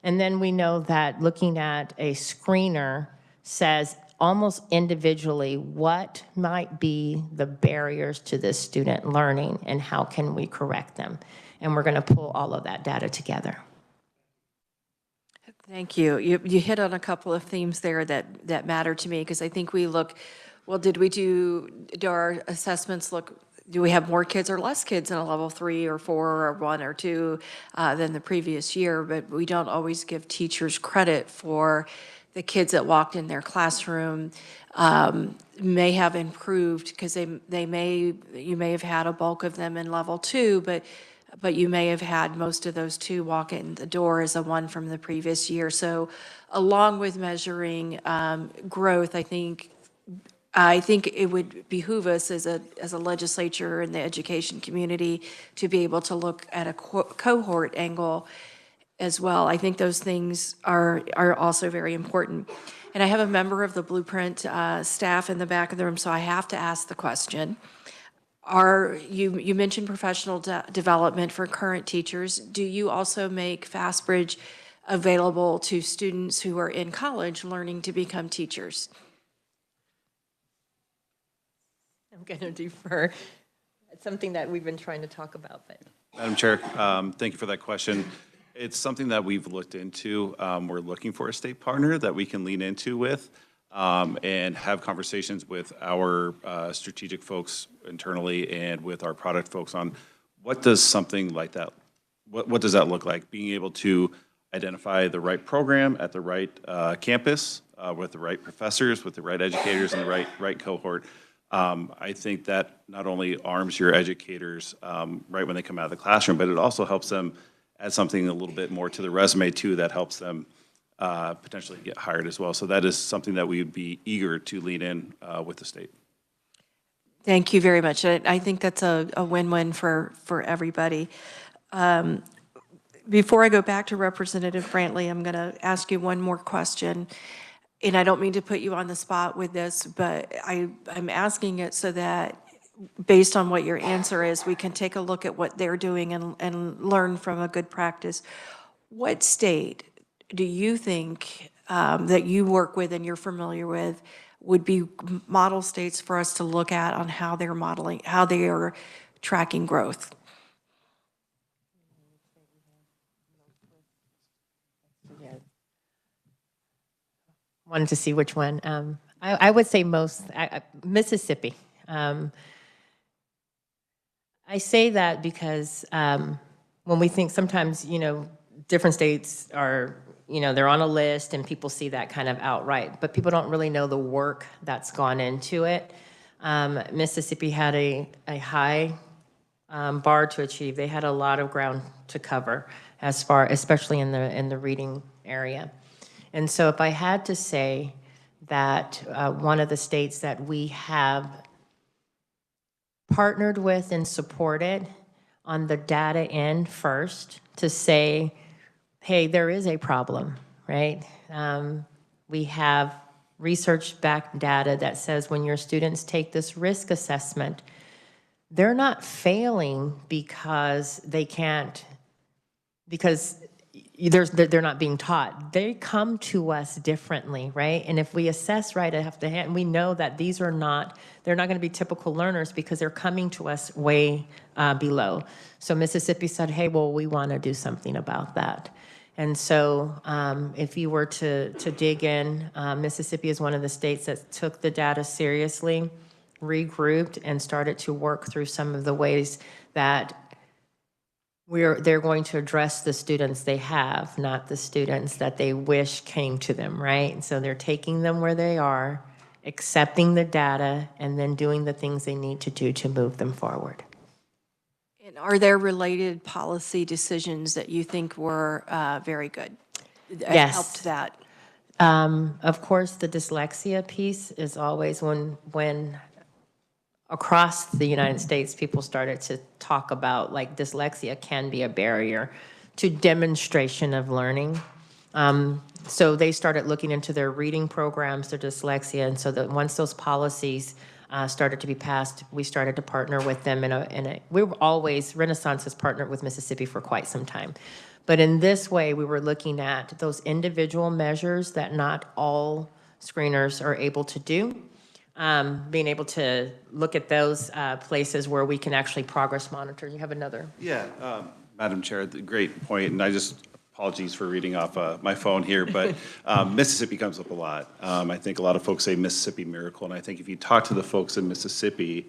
And then we know that looking at a screener says almost individually what might be the barriers to this student learning and how can we correct them. And we're going to pull all of that data together. Thank you. You hit on a couple of themes there that matter to me, because I think we look, well, do our assessments look, do we have more kids or less kids in a level 3 or 4 or 1 or 2 than the previous year? But we don't always give teachers credit for the kids that walked in their classroom may have improved because you may have had a bulk of them in level 2, but you may have had most of those 2 walk in the door as a 1 from the previous year. So along with measuring growth, I think it would behoove us as a legislature and the education community to be able to look at a cohort angle as well. I think those things are also very important. And I have a member of the Blueprint staff in the back of the room, so I have to ask the question. You mentioned professional development for current teachers. Do you also make FastBridge available to students who are in college learning to become teachers? I'm going to defer. It's something that we've been trying to talk about, but. Madam Chair, thank you for that question. It's something that we've looked into. We're looking for a state partner that we can lean into with and have conversations with our strategic folks internally and with our product folks on what does something like that, what does that look like? Being able to identify the right program at the right campus with the right professors, with the right educators and the right cohort. I think that not only arms your educators right when they come out of the classroom, but it also helps them add something a little bit more to the resume too that helps them potentially get hired as well. So that is something that we would be eager to lean in with the state. Thank you very much. I think that's a win-win for everybody. Before I go back to Representative Brantley, I'm going to ask you one more question. And I don't mean to put you on the spot with this, but I'm asking it so that based on what your answer is, we can take a look at what they're doing and learn from a good practice. What state do you think that you work with and you're familiar with would be model states for us to look at on how they're modeling, how they are tracking growth? Wanted to see which one. I would say Mississippi. I say that because when we think sometimes, different states are, they're on a list and people see that kind of outright, but people don't really know the work that's gone into it. Mississippi had a high bar to achieve. They had a lot of ground to cover especially in the reading area. And so if I had to say that one of the states that we have partnered with and supported on the data end first to say, hey, there is a problem, right? We have research-backed data that says when your students take this risk assessment, they're not failing because they can't, because they're not being taught. They come to us differently, right? And if we assess right off the hand, we know that they're not going to be typical learners because they're coming to us way below. So Mississippi said, hey, well, we want to do something about that. And so if you were to dig in, Mississippi is one of the states that took the data seriously, regrouped, and started to work through some of the ways that they're going to address the students they have, not the students that they wish came to them, right? And so they're taking them where they are, accepting the data, and then doing the things they need to do to move them forward. And are there related policy decisions that you think were very good? Yes. Helped that? Of course, the dyslexia piece is always when across the United States, people started to talk about like dyslexia can be a barrier to demonstration of learning. So they started looking into their reading programs, their dyslexia, and so that once those policies started to be passed, we started to partner with them Renaissance has partnered with Mississippi for quite some time. But in this way, we were looking at those individual measures that not all screeners are able to do. Being able to look at those places where we can actually progress monitor. You have another? Yeah, Madam Chair, great point, and apologies for reading off my phone here, but Mississippi comes up a lot. I think a lot of folks say Mississippi Miracle, and I think if you talk to the folks in Mississippi,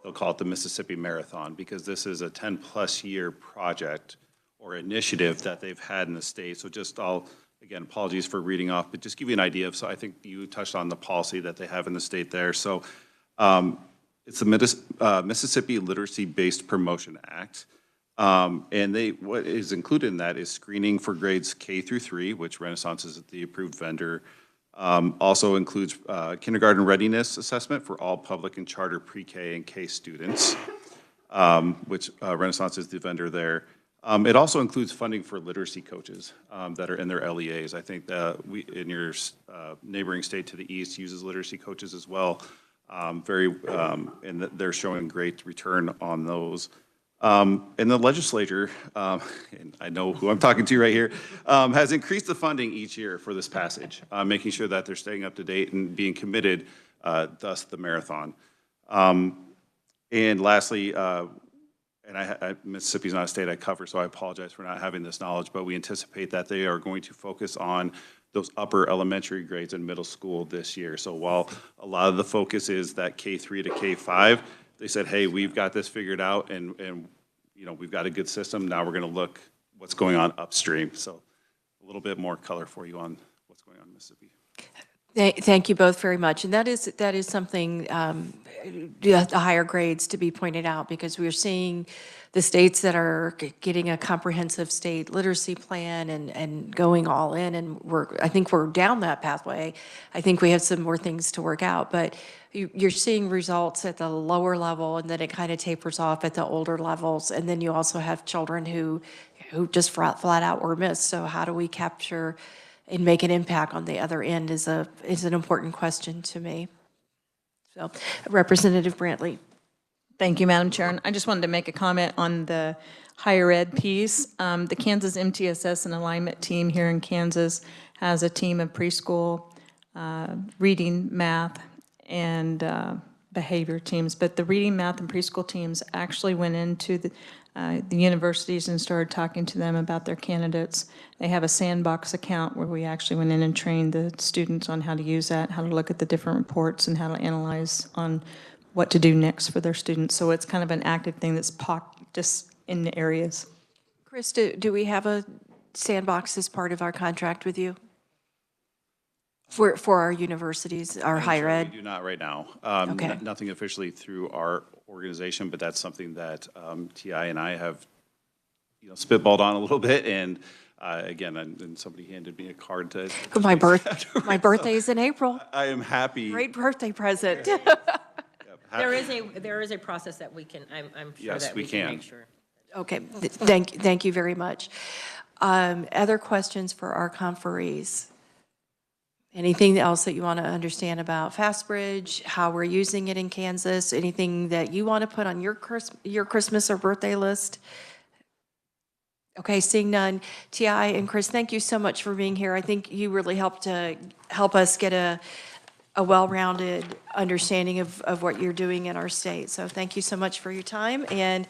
they'll call it the Mississippi Marathon, because this is a 10-plus year project or initiative that they've had in the state. So again, apologies for reading off, but just give you an idea of, so I think you touched on the policy that they have in the state there. So it's the Mississippi Literacy-Based Promotion Act. And what is included in that is screening for grades K through 3, which Renaissance is the approved vendor. Also includes kindergarten readiness assessment for all public and charter pre-K and K students, which Renaissance is the vendor there. It also includes funding for literacy coaches that are in their LEAs. I think that in your neighboring state to the east uses literacy coaches as well. And they're showing great return on those. And the legislature, and I know who I'm talking to right here, has increased the funding each year for this passage, making sure that they're staying up to date and being committed, thus the marathon. And lastly, and Mississippi's not a state I cover, so I apologize for not having this knowledge, but we anticipate that they are going to focus on those upper elementary grades in middle school this year. So while a lot of the focus is that K3 to K5, they said, hey, we've got this figured out and you know, we've got a good system. Now we're going to look what's going on upstream. So a little bit more color for you on what's going on in Mississippi. Thank you both very much. And that is something, the higher grades to be pointed out, because we're seeing the states that are getting a comprehensive state literacy plan and going all in, and I think we're down that pathway. I think we have some more things to work out, but you're seeing results at the lower level, and then it kind of tapers off at the older levels. And then you also have children who just flat out were missed. So how do we capture and make an impact on the other end is an important question to me. So, Representative Brantley. Thank you, Madam Chair. And I just wanted to make a comment on the higher ed piece. The Kansas MTSS and alignment team here in Kansas has a team of preschool reading, math, and behavior teams. But the reading, math, and preschool teams actually went into the universities and started talking to them about their candidates. They have a sandbox account where we actually went in and trained the students on how to use that, how to look at the different reports, and how to analyze on what to do next for their students. So it's kind of an active thing that's just in the areas. Chris, do we have a sandbox as part of our contract with you? For our universities, our higher ed? We do not right now. Okay. Nothing officially through our organization, but that's something that TI and I have, you know, spitballed on a little bit. And again, and somebody handed me a card to. My birthday is in April. I am happy. Great birthday present. There is a process that we can, I'm sure Yes, that we we can can. make sure. Okay, thank you very much. Other questions for our conferees? Anything else that you want to understand about FastBridge, how we're using it in Kansas, anything that you want to put on your Christmas or birthday list? Okay, seeing none. T.I. and Chris, thank you so much for being here. I think you really helped us get a well-rounded understanding of what you're doing in our state. So thank you so much for your time. And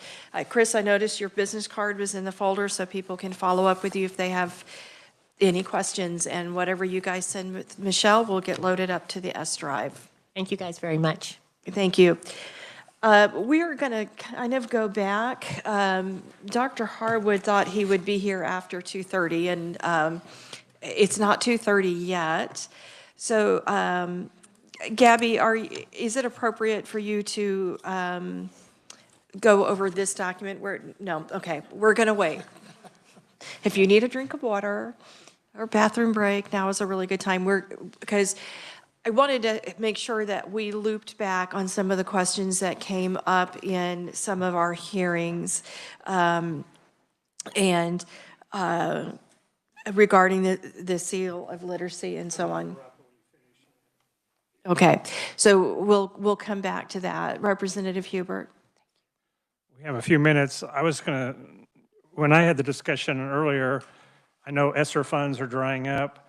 Chris, I noticed your business card was in the folder, so people can follow up with you if they have any questions, and whatever you guys send with Michelle will get loaded up to the S drive. Thank you guys very much. Thank you. We are going to kind of go back. Dr. Harwood thought he would be here after 2:30, and it's not 2:30 yet. So, Gabby, is it appropriate for you to go over this document? No, okay, we're going to wait. If you need a drink of water or bathroom break, now is a really good time. Because I wanted to make sure that we looped back on some of the questions that came up in some of our hearings, and regarding the seal of literacy and so on. Okay, so we'll come back to that. Representative Hubert. We have a few minutes. I was going to, when I had the discussion earlier, I know ESSER funds are drying up.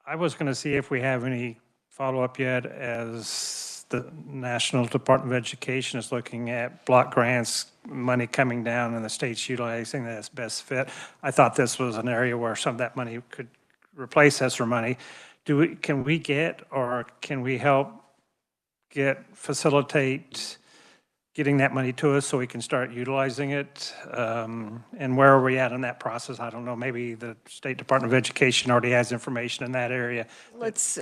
I was going to see if we have any follow-up yet, as the National Department of Education is looking at block grants, money coming down, and the state's utilizing that as best fit. I thought this was an area where some of that money could replace ESSER money. Can we get, or can we help facilitate getting that money to us so we can start utilizing it? And where are we at in that process? I don't know, maybe the State Department of Education already has information in that area. Let's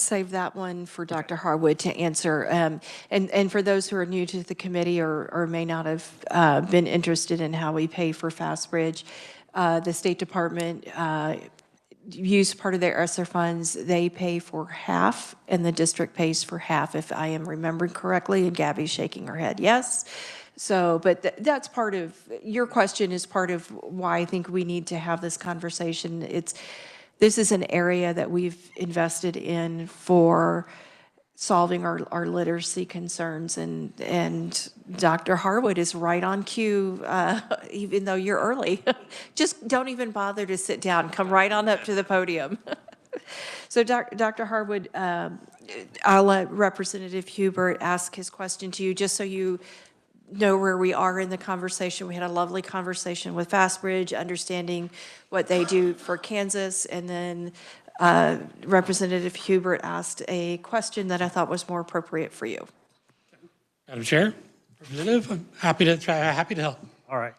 save that one for Dr. Harwood to answer. And for those who are new to the committee or may not have been interested in how we pay for FastBridge, the State Department use part of their ESSER funds. They pay for half, and the district pays for half, if I am remembering correctly, and Gabby's shaking her head yes. So, but that's part of, your question is part of why I think we need to have this conversation. This is an area that we've invested in for solving our literacy concerns. And Dr. Harwood is right on cue, even though you're early. Just don't even bother to sit down. Come right on up to the podium. So Dr. Harwood, I'll let Representative Hubert ask his question to you, just so you know where we are in the conversation. We had a lovely conversation with Fastbridge, understanding what they do for Kansas, and then Representative Hubert asked a question that I thought was more appropriate for you. Madam Chair, Representative, I'm happy to help. All right.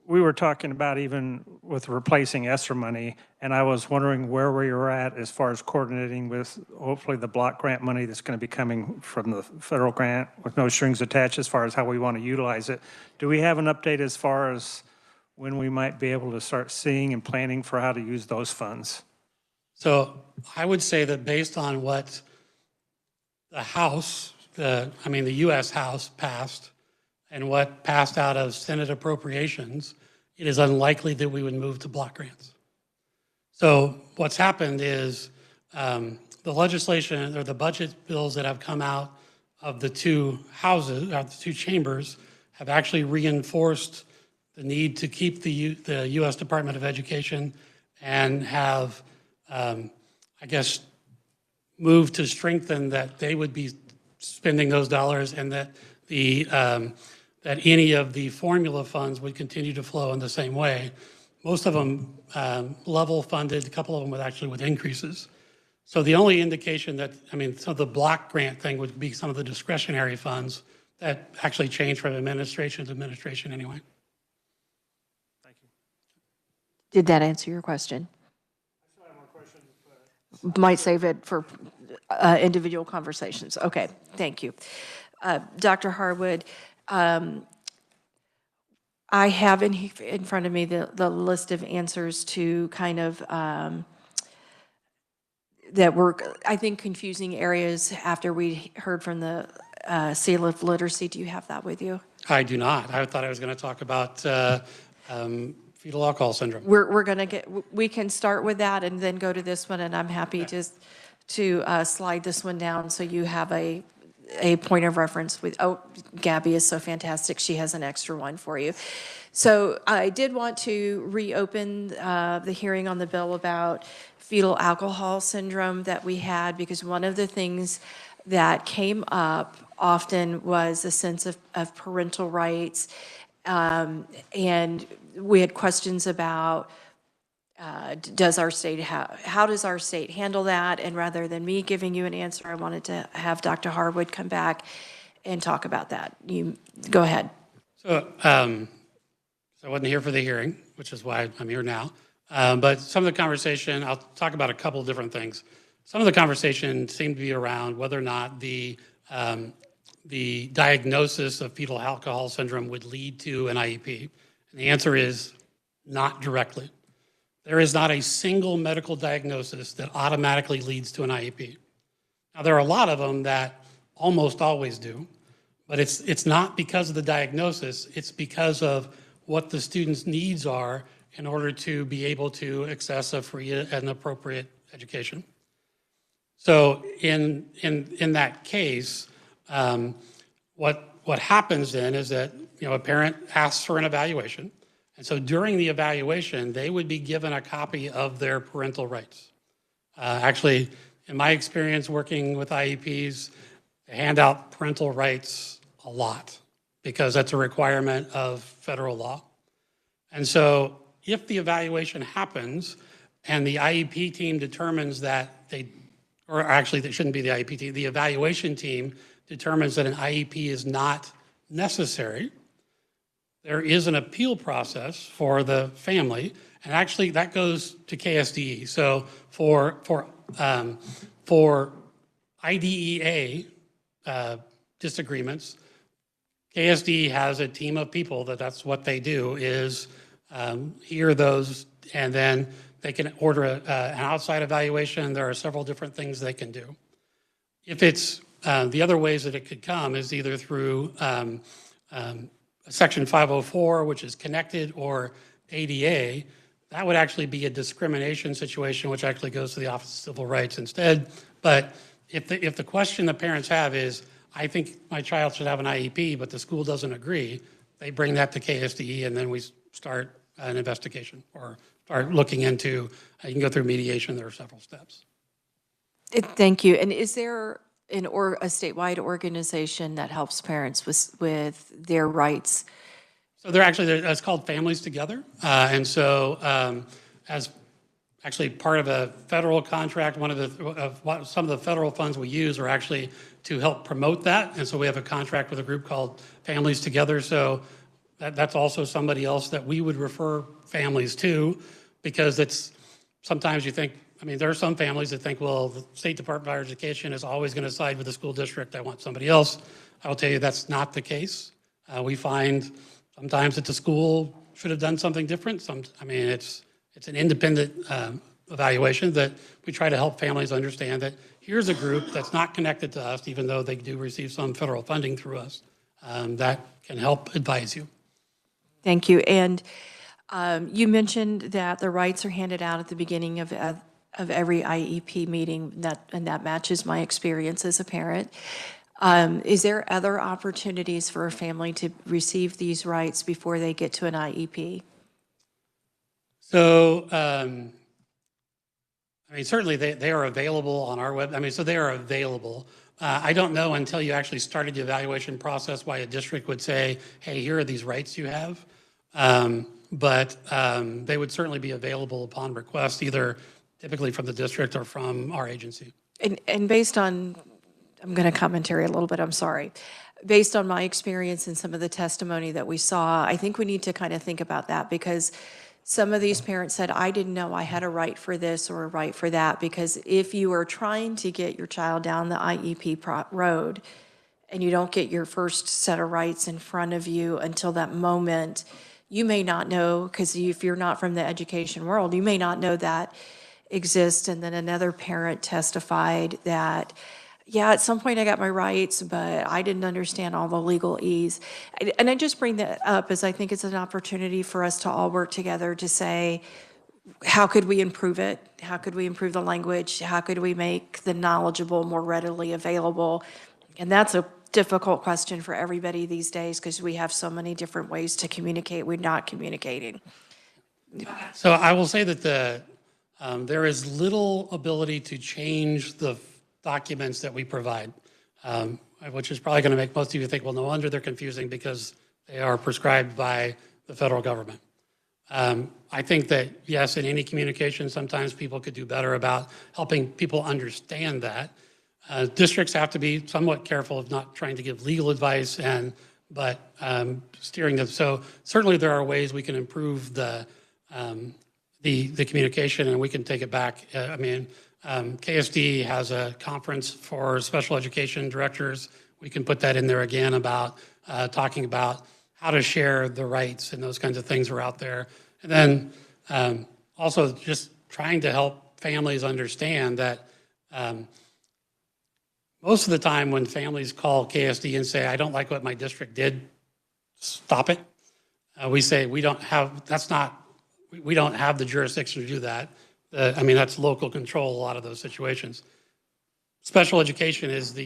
We were talking about even with replacing ESSER money, and I was wondering where we were at as far as coordinating with hopefully the block grant money that's going to be coming from the federal grant with no strings attached as far as how we want to utilize it. Do we have an update as far as when we might be able to start seeing and planning for how to use those funds? So I would say that based on what the House, the U.S. House passed, and what passed out of Senate appropriations, it is unlikely that we would move to block grants. So what's happened is the legislation or the budget bills that have come out of the two houses, the two chambers, have actually reinforced the need to keep the U.S. Department of Education and have, I guess, moved to strengthen that they would be spending those dollars and that that any of the formula funds would continue to flow in the same way. Most of them level funded, a couple of them with increases. So the only indication that, some of the block grant thing would be some of the discretionary funds that actually change from administration to administration anyway. Thank you. Did that answer your question? I still have more questions, Might save it for individual conversations. Okay, thank you. Dr. Harwood, I have in front of me the list of answers to kind of that were, I think, confusing areas after we heard from the seal of literacy. Do you have that with you? I do not. I thought I was going to talk about fetal alcohol syndrome. We're going to we can start with that and then go to this one, and I'm happy to slide this one down so you have a point of reference with, Gabby is so fantastic. She has an extra one for you. So I did want to reopen the hearing on the bill about fetal alcohol syndrome that we had, because one of the things that came up often was a sense of parental rights. And we had questions about how does our state handle that? And rather than me giving you an answer, I wanted to have Dr. Harwood come back and talk about that. You go ahead. So, I wasn't here for the hearing, which is why I'm here now. But some of the conversation, I'll talk about a couple of different things. Some of the conversation seemed to be around whether or not the diagnosis of fetal alcohol syndrome would lead to an IEP. And the answer is not directly. There is not a single medical diagnosis that automatically leads to an IEP. Now, there are a lot of them that almost always do, but it's not because of the diagnosis, it's because of what the student's needs are in order to be able to access a free and appropriate education. So in that case, what happens then is that a parent asks for an evaluation. And so during the evaluation, they would be given a copy of their parental rights. Actually, in my experience working with IEPs, they hand out parental rights a lot because that's a requirement of federal law. And so if the evaluation happens and the IEP team determines that actually that shouldn't be the IEP team, the evaluation team determines that an IEP is not necessary, there is an appeal process for the family, and actually that goes to KSDE. So for IDEA disagreements, KSDE has a team of people that's what they do is hear those, and then they can order an outside evaluation. There are several different things they can do. If it's the other ways that it could come is either through Section 504, which is connected, or ADA. That would actually be a discrimination situation, which actually goes to the Office of Civil Rights instead. But if the question the parents have is, I think my child should have an IEP, but the school doesn't agree, they bring that to KSDE, and then we start an investigation or start looking into, you can go through mediation, there are several steps. Thank you. And is there a statewide organization that helps parents with their rights? So it's called Families Together. And so as actually part of a federal contract, some of the federal funds we use are actually to help promote that. And so we have a contract with a group called Families Together. So that's also somebody else that we would refer families to, because it's sometimes you think, I mean, there are some families that think, well, the State Department of Higher Education is always going to side with the school district. I want somebody else. I will tell you that's not the case. We find sometimes that the school should have done something different. It's an independent evaluation that we try to help families understand that here's a group that's not connected to us, even though they do receive some federal funding through us, that can help advise you. Thank you. And you mentioned that the rights are handed out at the beginning of every IEP meeting, and that matches my experience as a parent. Is there other opportunities for a family to receive these rights before they get to an IEP? So, certainly they are available on our web. So they are available. I don't know until you actually started the evaluation process why a district would say, hey, here are these rights you have. But they would certainly be available upon request, either typically from the district or from our agency. And based on, I'm going to commentary a little bit, I'm sorry. Based on my experience and some of the testimony that we saw, I think we need to kind of think about that, because some of these parents said, I didn't know I had a right for this or a right for that, because if you are trying to get your child down the IEP road and you don't get your first set of rights in front of you until that moment, you may not know, because if you're not from the education world, you may not know that exists. And then another parent testified that, yeah, at some point I got my rights, but I didn't understand all the legalese. And I just bring that up as I think it's an opportunity for us to all work together to say, how could we improve it? How could we improve the language? How could we make the knowledgeable more readily available? And that's a difficult question for everybody these days, because we have so many different ways to communicate. We're not communicating. So I will say that there is little ability to change the documents that we provide, which is probably going to make most of you think, well, no wonder they're confusing, because they are prescribed by the federal government. I think that, yes, in any communication, sometimes people could do better about helping people understand that. Districts have to be somewhat careful of not trying to give legal advice, but steering them. So certainly there are ways we can improve the communication, and we can take it back. KSD has a conference for special education directors. We can put that in there again about talking about how to share the rights, and those kinds of things are out there. And then also just trying to help families understand that most of the time when families call KSD and say, I don't like what my district did, stop it. We say we don't have the jurisdiction to do that. That's local control, a lot of those situations. Special education is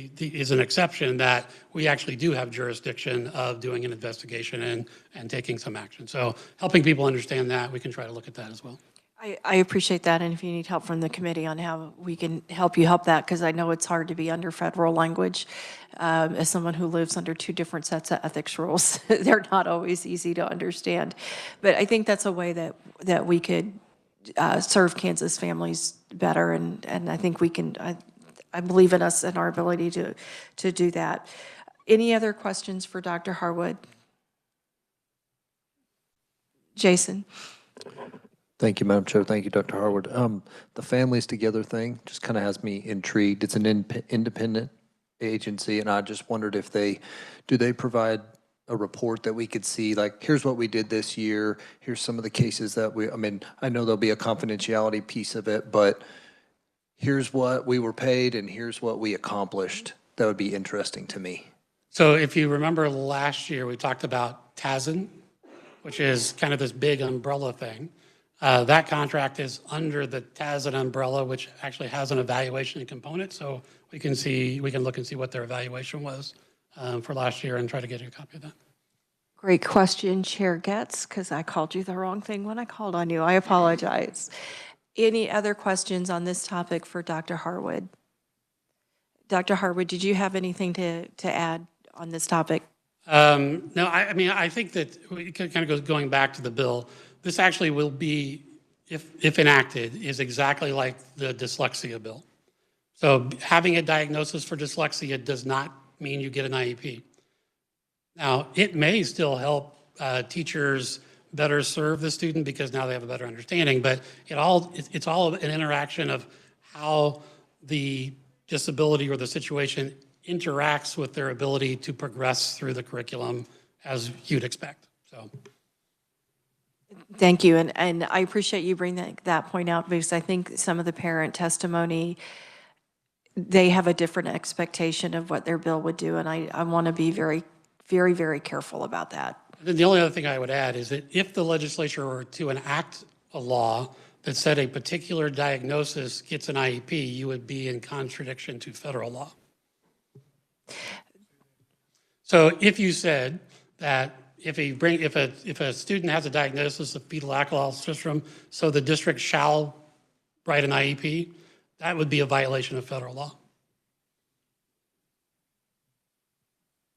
an exception that we actually do have jurisdiction of doing an investigation and taking some action. So helping people understand that, we can try to look at that as well. I appreciate that, and if you need help from the committee on how we can help you help that, because I know it's hard to be under federal language. As someone who lives under two different sets of ethics rules, they're not always easy to understand. But I think that's a way that we could serve Kansas families better, and I think we can, I believe in us and our ability to do that. Any other questions for Dr. Harwood? Jason? Thank you, Madam Chair. Thank you, Dr. Harwood. The Families Together thing just kind of has me intrigued. It's an independent agency, and I just wondered if do they provide a report that we could see, like, here's what we did this year, here's some of the cases that I know there'll be a confidentiality piece of it, but here's what we were paid and here's what we accomplished. That would be interesting to me. So if you remember last year, we talked about TASN, which is kind of this big umbrella thing. That contract is under the TASN umbrella, which actually has an evaluation component. So we can look and see what their evaluation was for last year and try to get you a copy of that. Great question, Chair Getz, because I called you the wrong thing when I called on you. I apologize. Any other questions on this topic for Dr. Harwood? Dr. Harwood, did you have anything to add on this topic? No, I mean, I think that it kind of goes going back to the bill. This actually will be, if enacted, is exactly like the dyslexia bill. So having a diagnosis for dyslexia does not mean you get an IEP. Now, it may still help teachers better serve the student because now they have a better understanding, but it's all an interaction of how the disability or the situation interacts with their ability to progress through the curriculum as you'd expect. So, Thank you, and I appreciate you bringing that point out because I think some of the parent testimony, they have a different expectation of what their bill would do, and I want to be very, very, very careful about that. the only other thing I would add is that if the legislature were to enact a law that said a particular diagnosis gets an IEP, you would be in contradiction to federal law. So if you said that if a student has a diagnosis of fetal alcohol syndrome, so the district shall write an IEP, that would be a violation of federal law.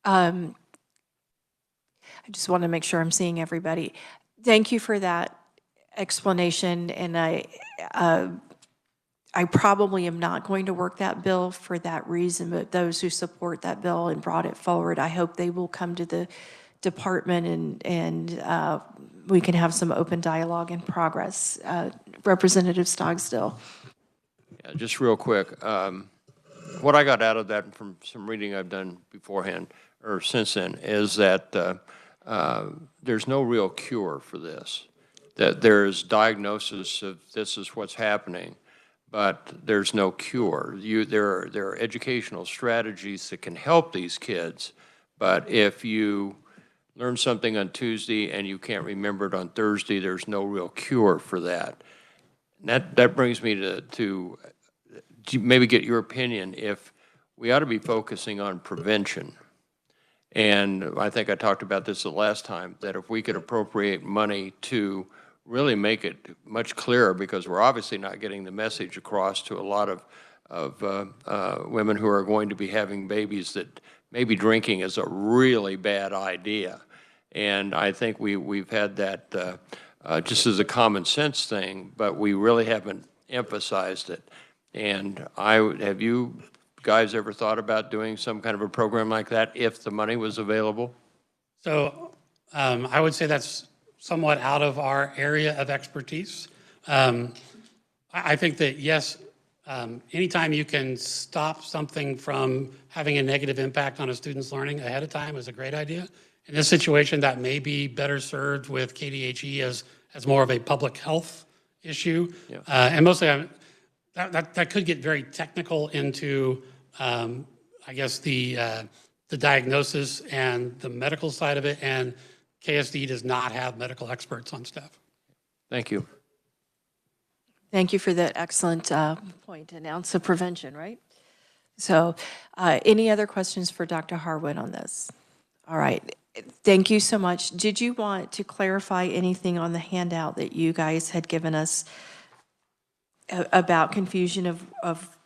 I just want to make sure I'm seeing everybody. Thank you for that explanation, and I probably am not going to work that bill for that reason, but those who support that bill and brought it forward, I hope they will come to the department and we can have some open dialogue and progress. Representative Stogsdill. Yeah, just real quick. What I got out of that from some reading I've done beforehand or since then is that there's no real cure for this. That there's diagnosis of this is what's happening, but there's no cure. There are educational strategies that can help these kids, but if you learn something on Tuesday and you can't remember it on Thursday, there's no real cure for that. And that brings me to maybe get your opinion if we ought to be focusing on prevention. And I think I talked about this the last time, that if we could appropriate money to really make it much clearer, because we're obviously not getting the message across to a lot of women who are going to be having babies that maybe drinking is a really bad idea. And I think we've had that just as a common sense thing, but we really haven't emphasized it. And have you guys ever thought about doing some kind of a program like that if the money was available? So I would say that's somewhat out of our area of expertise. I think that, yes, anytime you can stop something from having a negative impact on a student's learning ahead of time is a great idea. In this situation, that may be better served with KDHE as more of a public health issue. Yeah. And mostly, that could get very technical into, I guess, the diagnosis and the medical side of it, and KSD does not have medical experts on staff. Thank you. Thank you for that excellent point, an ounce of prevention, right? So any other questions for Dr. Harwood on this? All right, thank you so much. Did you want to clarify anything on the handout that you guys had given us about confusion of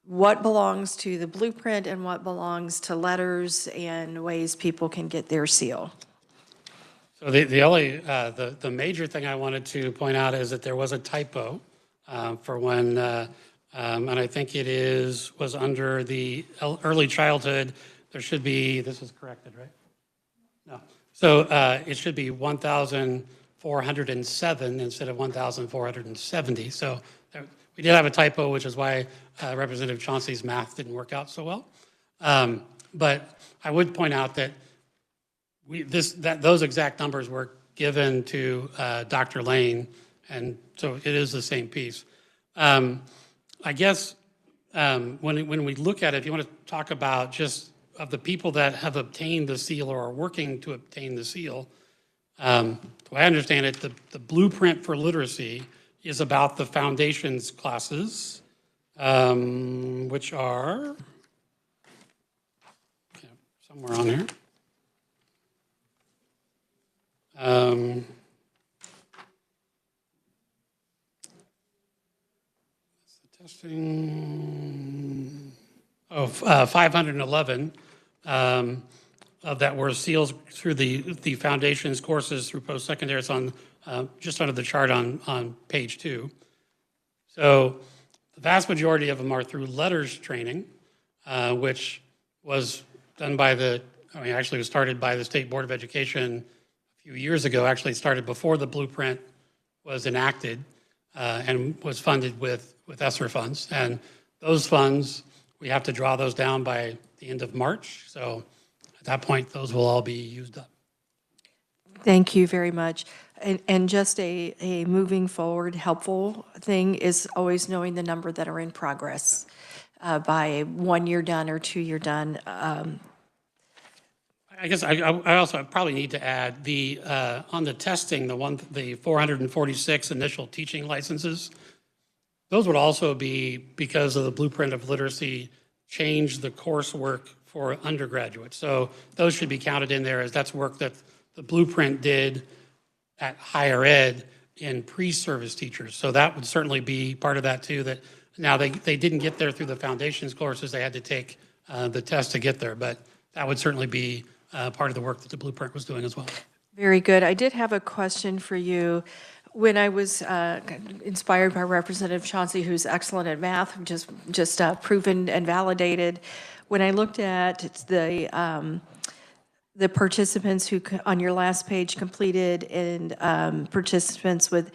what belongs to the blueprint and what belongs to letters and ways people can get their seal? So the major thing I wanted to point out is that there was a typo for when, and I think it was under the early childhood. There should be, this is corrected, right? No. So it should be 1,407 instead of 1,470. So we did have a typo, which is why Representative Chauncey's math didn't work out so well. But I would point out that those exact numbers were given to Dr. Lane, and so it is the same piece. I guess when we look at it, if you want to talk about just of the people that have obtained the seal or are working to obtain the seal, the way I understand it, the blueprint for literacy is about the foundations classes, which are somewhere on here. Testing, 511 of that were seals through the foundations courses through post-secondary. It's on just under the chart on page 2. So the vast majority of them are through letters training, which was done by actually was started by the State Board of Education a few years ago, actually started before the blueprint was enacted and was funded with ESSER funds. And those funds, we have to draw those down by the end of March. So at that point, those will all be used up. Thank you very much. And just a moving forward helpful thing is always knowing the number that are in progress by 1 year done or 2 year done. I guess I also probably need to add on the testing, the 446 initial teaching licenses, those would also be, because of the blueprint of literacy, change the coursework for undergraduates. So those should be counted in there as that's work that the blueprint did at higher ed in pre-service teachers. So that would certainly be part of that too, that now they didn't get there through the foundations courses, they had to take the test to get there, but that would certainly be part of the work that the blueprint was doing as well. Very good. I did have a question for you. When I was inspired by Representative Chauncey, who's excellent at math, just proven and validated, when I looked at the participants who, on your last page, completed and participants with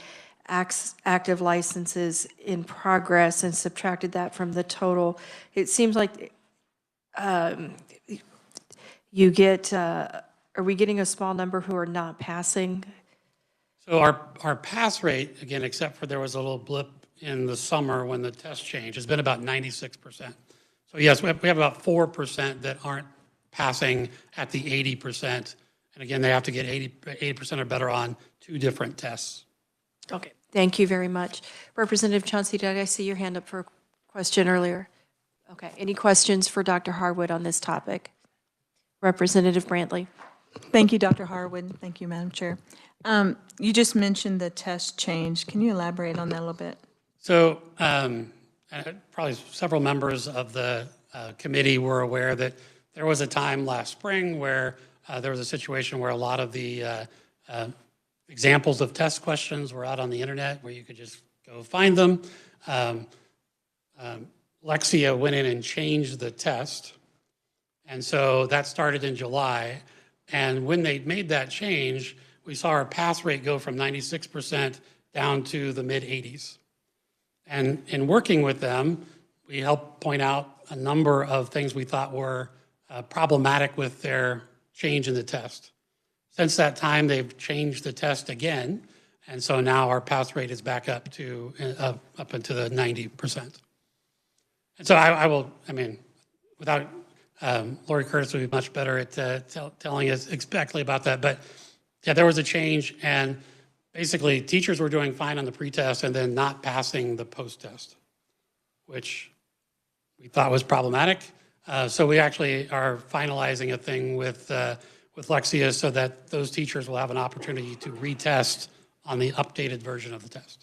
active licenses in progress and subtracted that from the total, it seems like you get, are we getting a small number who are not passing? So our pass rate, again, except for there was a little blip in the summer when the test changed, has been about 96%. So yes, we have about 4% that aren't passing at the 80%. And again, they have to get 80% or better on 2 different tests. Okay, thank you very much. Representative Chauncey, did I see your hand up for a question earlier? Okay, any questions for Dr. Harwood on this topic? Representative Brantley. Thank you, Dr. Harwood. Thank you, Madam Chair. You just mentioned the test change. Can you elaborate on that a little bit? So probably several members of the committee were aware that there was a time last spring where there was a situation where a lot of the examples of test questions were out on the internet where you could just go find them. Lexia went in and changed the test. And so that started in July. And when they made that change, we saw our pass rate go from 96% down to the mid-80s. And in working with them, we helped point out a number of things we thought were problematic with their change in the test. Since that time, they've changed the test again, and so now our pass rate is back up to up into the 90%. And so without Lori Curtis would be much better at telling us exactly about that, but yeah, there was a change, and basically teachers were doing fine on the pretest and then not passing the post-test, which we thought was problematic. So we actually are finalizing a thing with Lexia so that those teachers will have an opportunity to retest on the updated version of the test.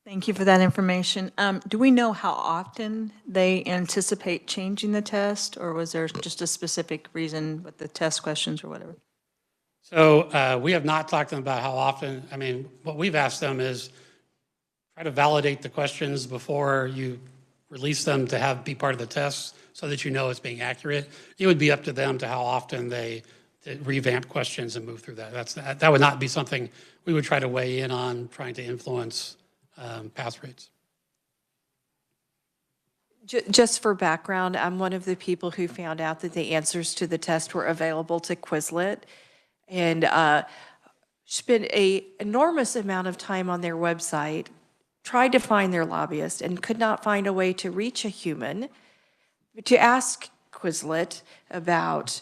Thank you for that information. Do we know how often they anticipate changing the test, or was there just a specific reason with the test questions or whatever? So we have not talked to them about how often. I mean, what we've asked them is try to validate the questions before you release them to be part of the test so that you know it's being accurate. It would be up to them to how often they revamp questions and move through that. That would not be something we would try to weigh in on, trying to influence pass rates. Just for background, I'm one of the people who found out that the answers to the test were available to Quizlet, and spent an enormous amount of time on their website, tried to find their lobbyist, and could not find a way to reach a human to ask Quizlet about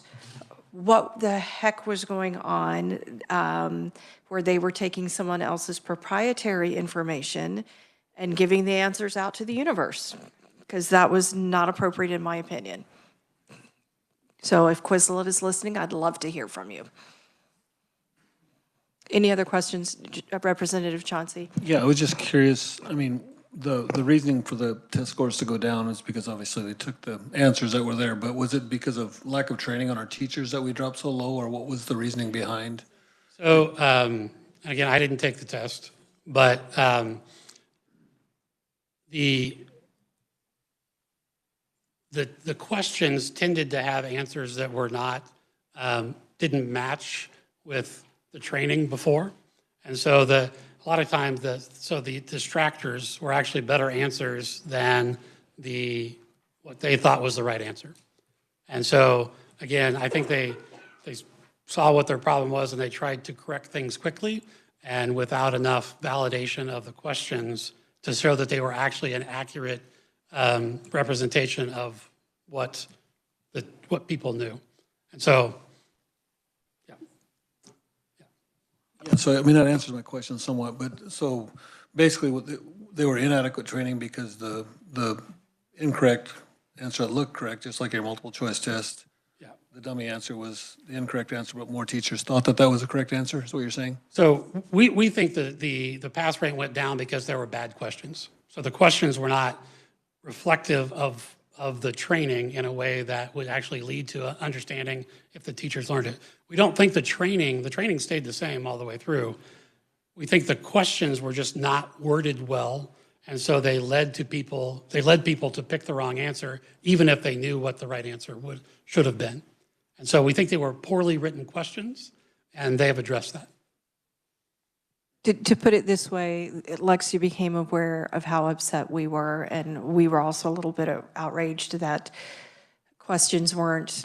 what the heck was going on, where they were taking someone else's proprietary information and giving the answers out to the universe, because that was not appropriate in my opinion. So if Quizlet is listening, I'd love to hear from you. Any other questions, Representative Chauncey? Yeah, I was just curious, I mean, the reasoning for the test scores to go down is because obviously they took the answers that were there, but was it because of lack of training on our teachers that we dropped so low, or what was the reasoning behind? So, again, I didn't take the test, but the questions tended to have answers that were not, didn't match with the training before. And so a lot of times the distractors were actually better answers than what they thought was the right answer. And so, again, I think they saw what their problem was and they tried to correct things quickly and without enough validation of the questions to show that they were actually an accurate representation of what people knew. And so, Yeah, so I mean, that answers my question somewhat, but so basically they were inadequate training because the incorrect answer that looked correct, just like your multiple choice test. yeah. The dummy answer was the incorrect answer, but more teachers thought that was the correct answer, is what you're saying? So we think that the pass rate went down because there were bad questions. So the questions were not reflective of the training in a way that would actually lead to understanding if the teachers learned it. We don't think the training stayed the same all the way through. We think the questions were just not worded well, and so they led people to pick the wrong answer, even if they knew what the right answer should have been. And so we think they were poorly written questions, and they have addressed that. To put it this way, Lexi became aware of how upset we were, and we were also a little bit outraged that questions weren't,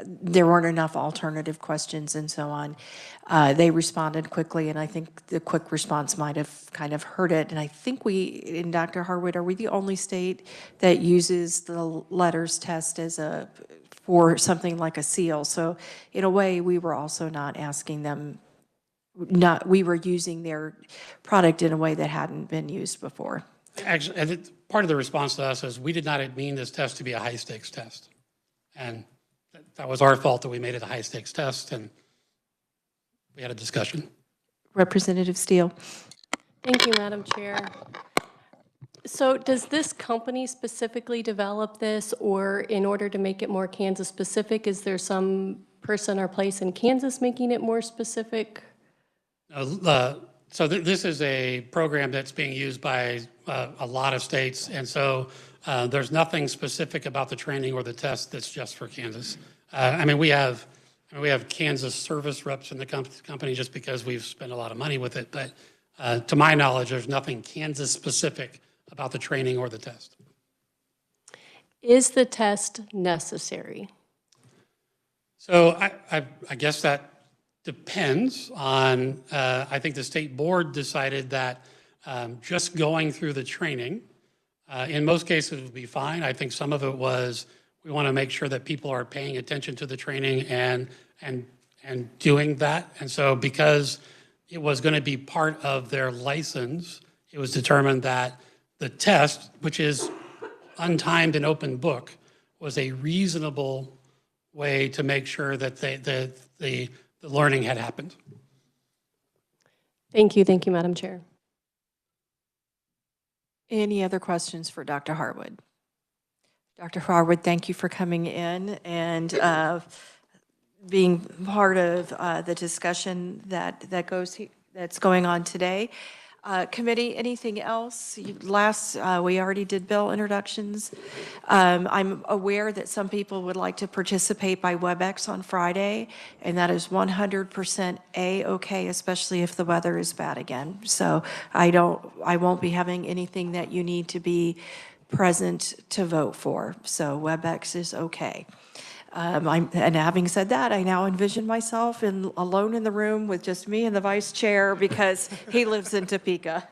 there weren't enough alternative questions and so on. They responded quickly, and I think the quick response might have kind of hurt it. And I think in Dr. Harwood, are we the only state that uses the letters test for something like a seal? So in a way, we were also not asking them, we were using their product in a way that hadn't been used before. Actually, and part of the response to us is we did not mean this test to be a high-stakes test. And that was our fault that we made it a high-stakes test, and we had a discussion. Representative Steele. Thank you, Madam Chair. So does this company specifically develop this, or in order to make it more Kansas-specific, is there some person or place in Kansas making it more specific? So this is a program that's being used by a lot of states, and so there's nothing specific about the training or the test that's just for Kansas. We have Kansas service reps in the company just because we've spent a lot of money with it, but to my knowledge, there's nothing Kansas-specific about the training or the test. Is the test necessary? So I guess that depends on, I think the state board decided that just going through the training, in most cases would be fine. I think some of it was, we want to make sure that people are paying attention to the training and doing that. And so because it was going to be part of their license, it was determined that the test, which is untimed and open book, was a reasonable way to make sure that the learning had happened. Thank you, Madam Chair. Any other questions for Dr. Harwood? Dr. Harwood, thank you for coming in and being part of the discussion that's going on today. Committee, anything else? We already did bill introductions. I'm aware that some people would like to participate by WebEx on Friday, and that is 100% A-okay, especially if the weather is bad again. So I won't be having anything that you need to be present to vote for. So WebEx is okay. And having said that, I now envision myself alone in the room with just me and the vice chair because he lives in Topeka.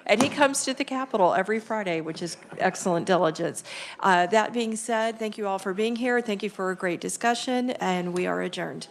And he comes to the Capitol every Friday, which is excellent diligence. That being said, thank you all for being here. Thank you for a great discussion, and we are adjourned.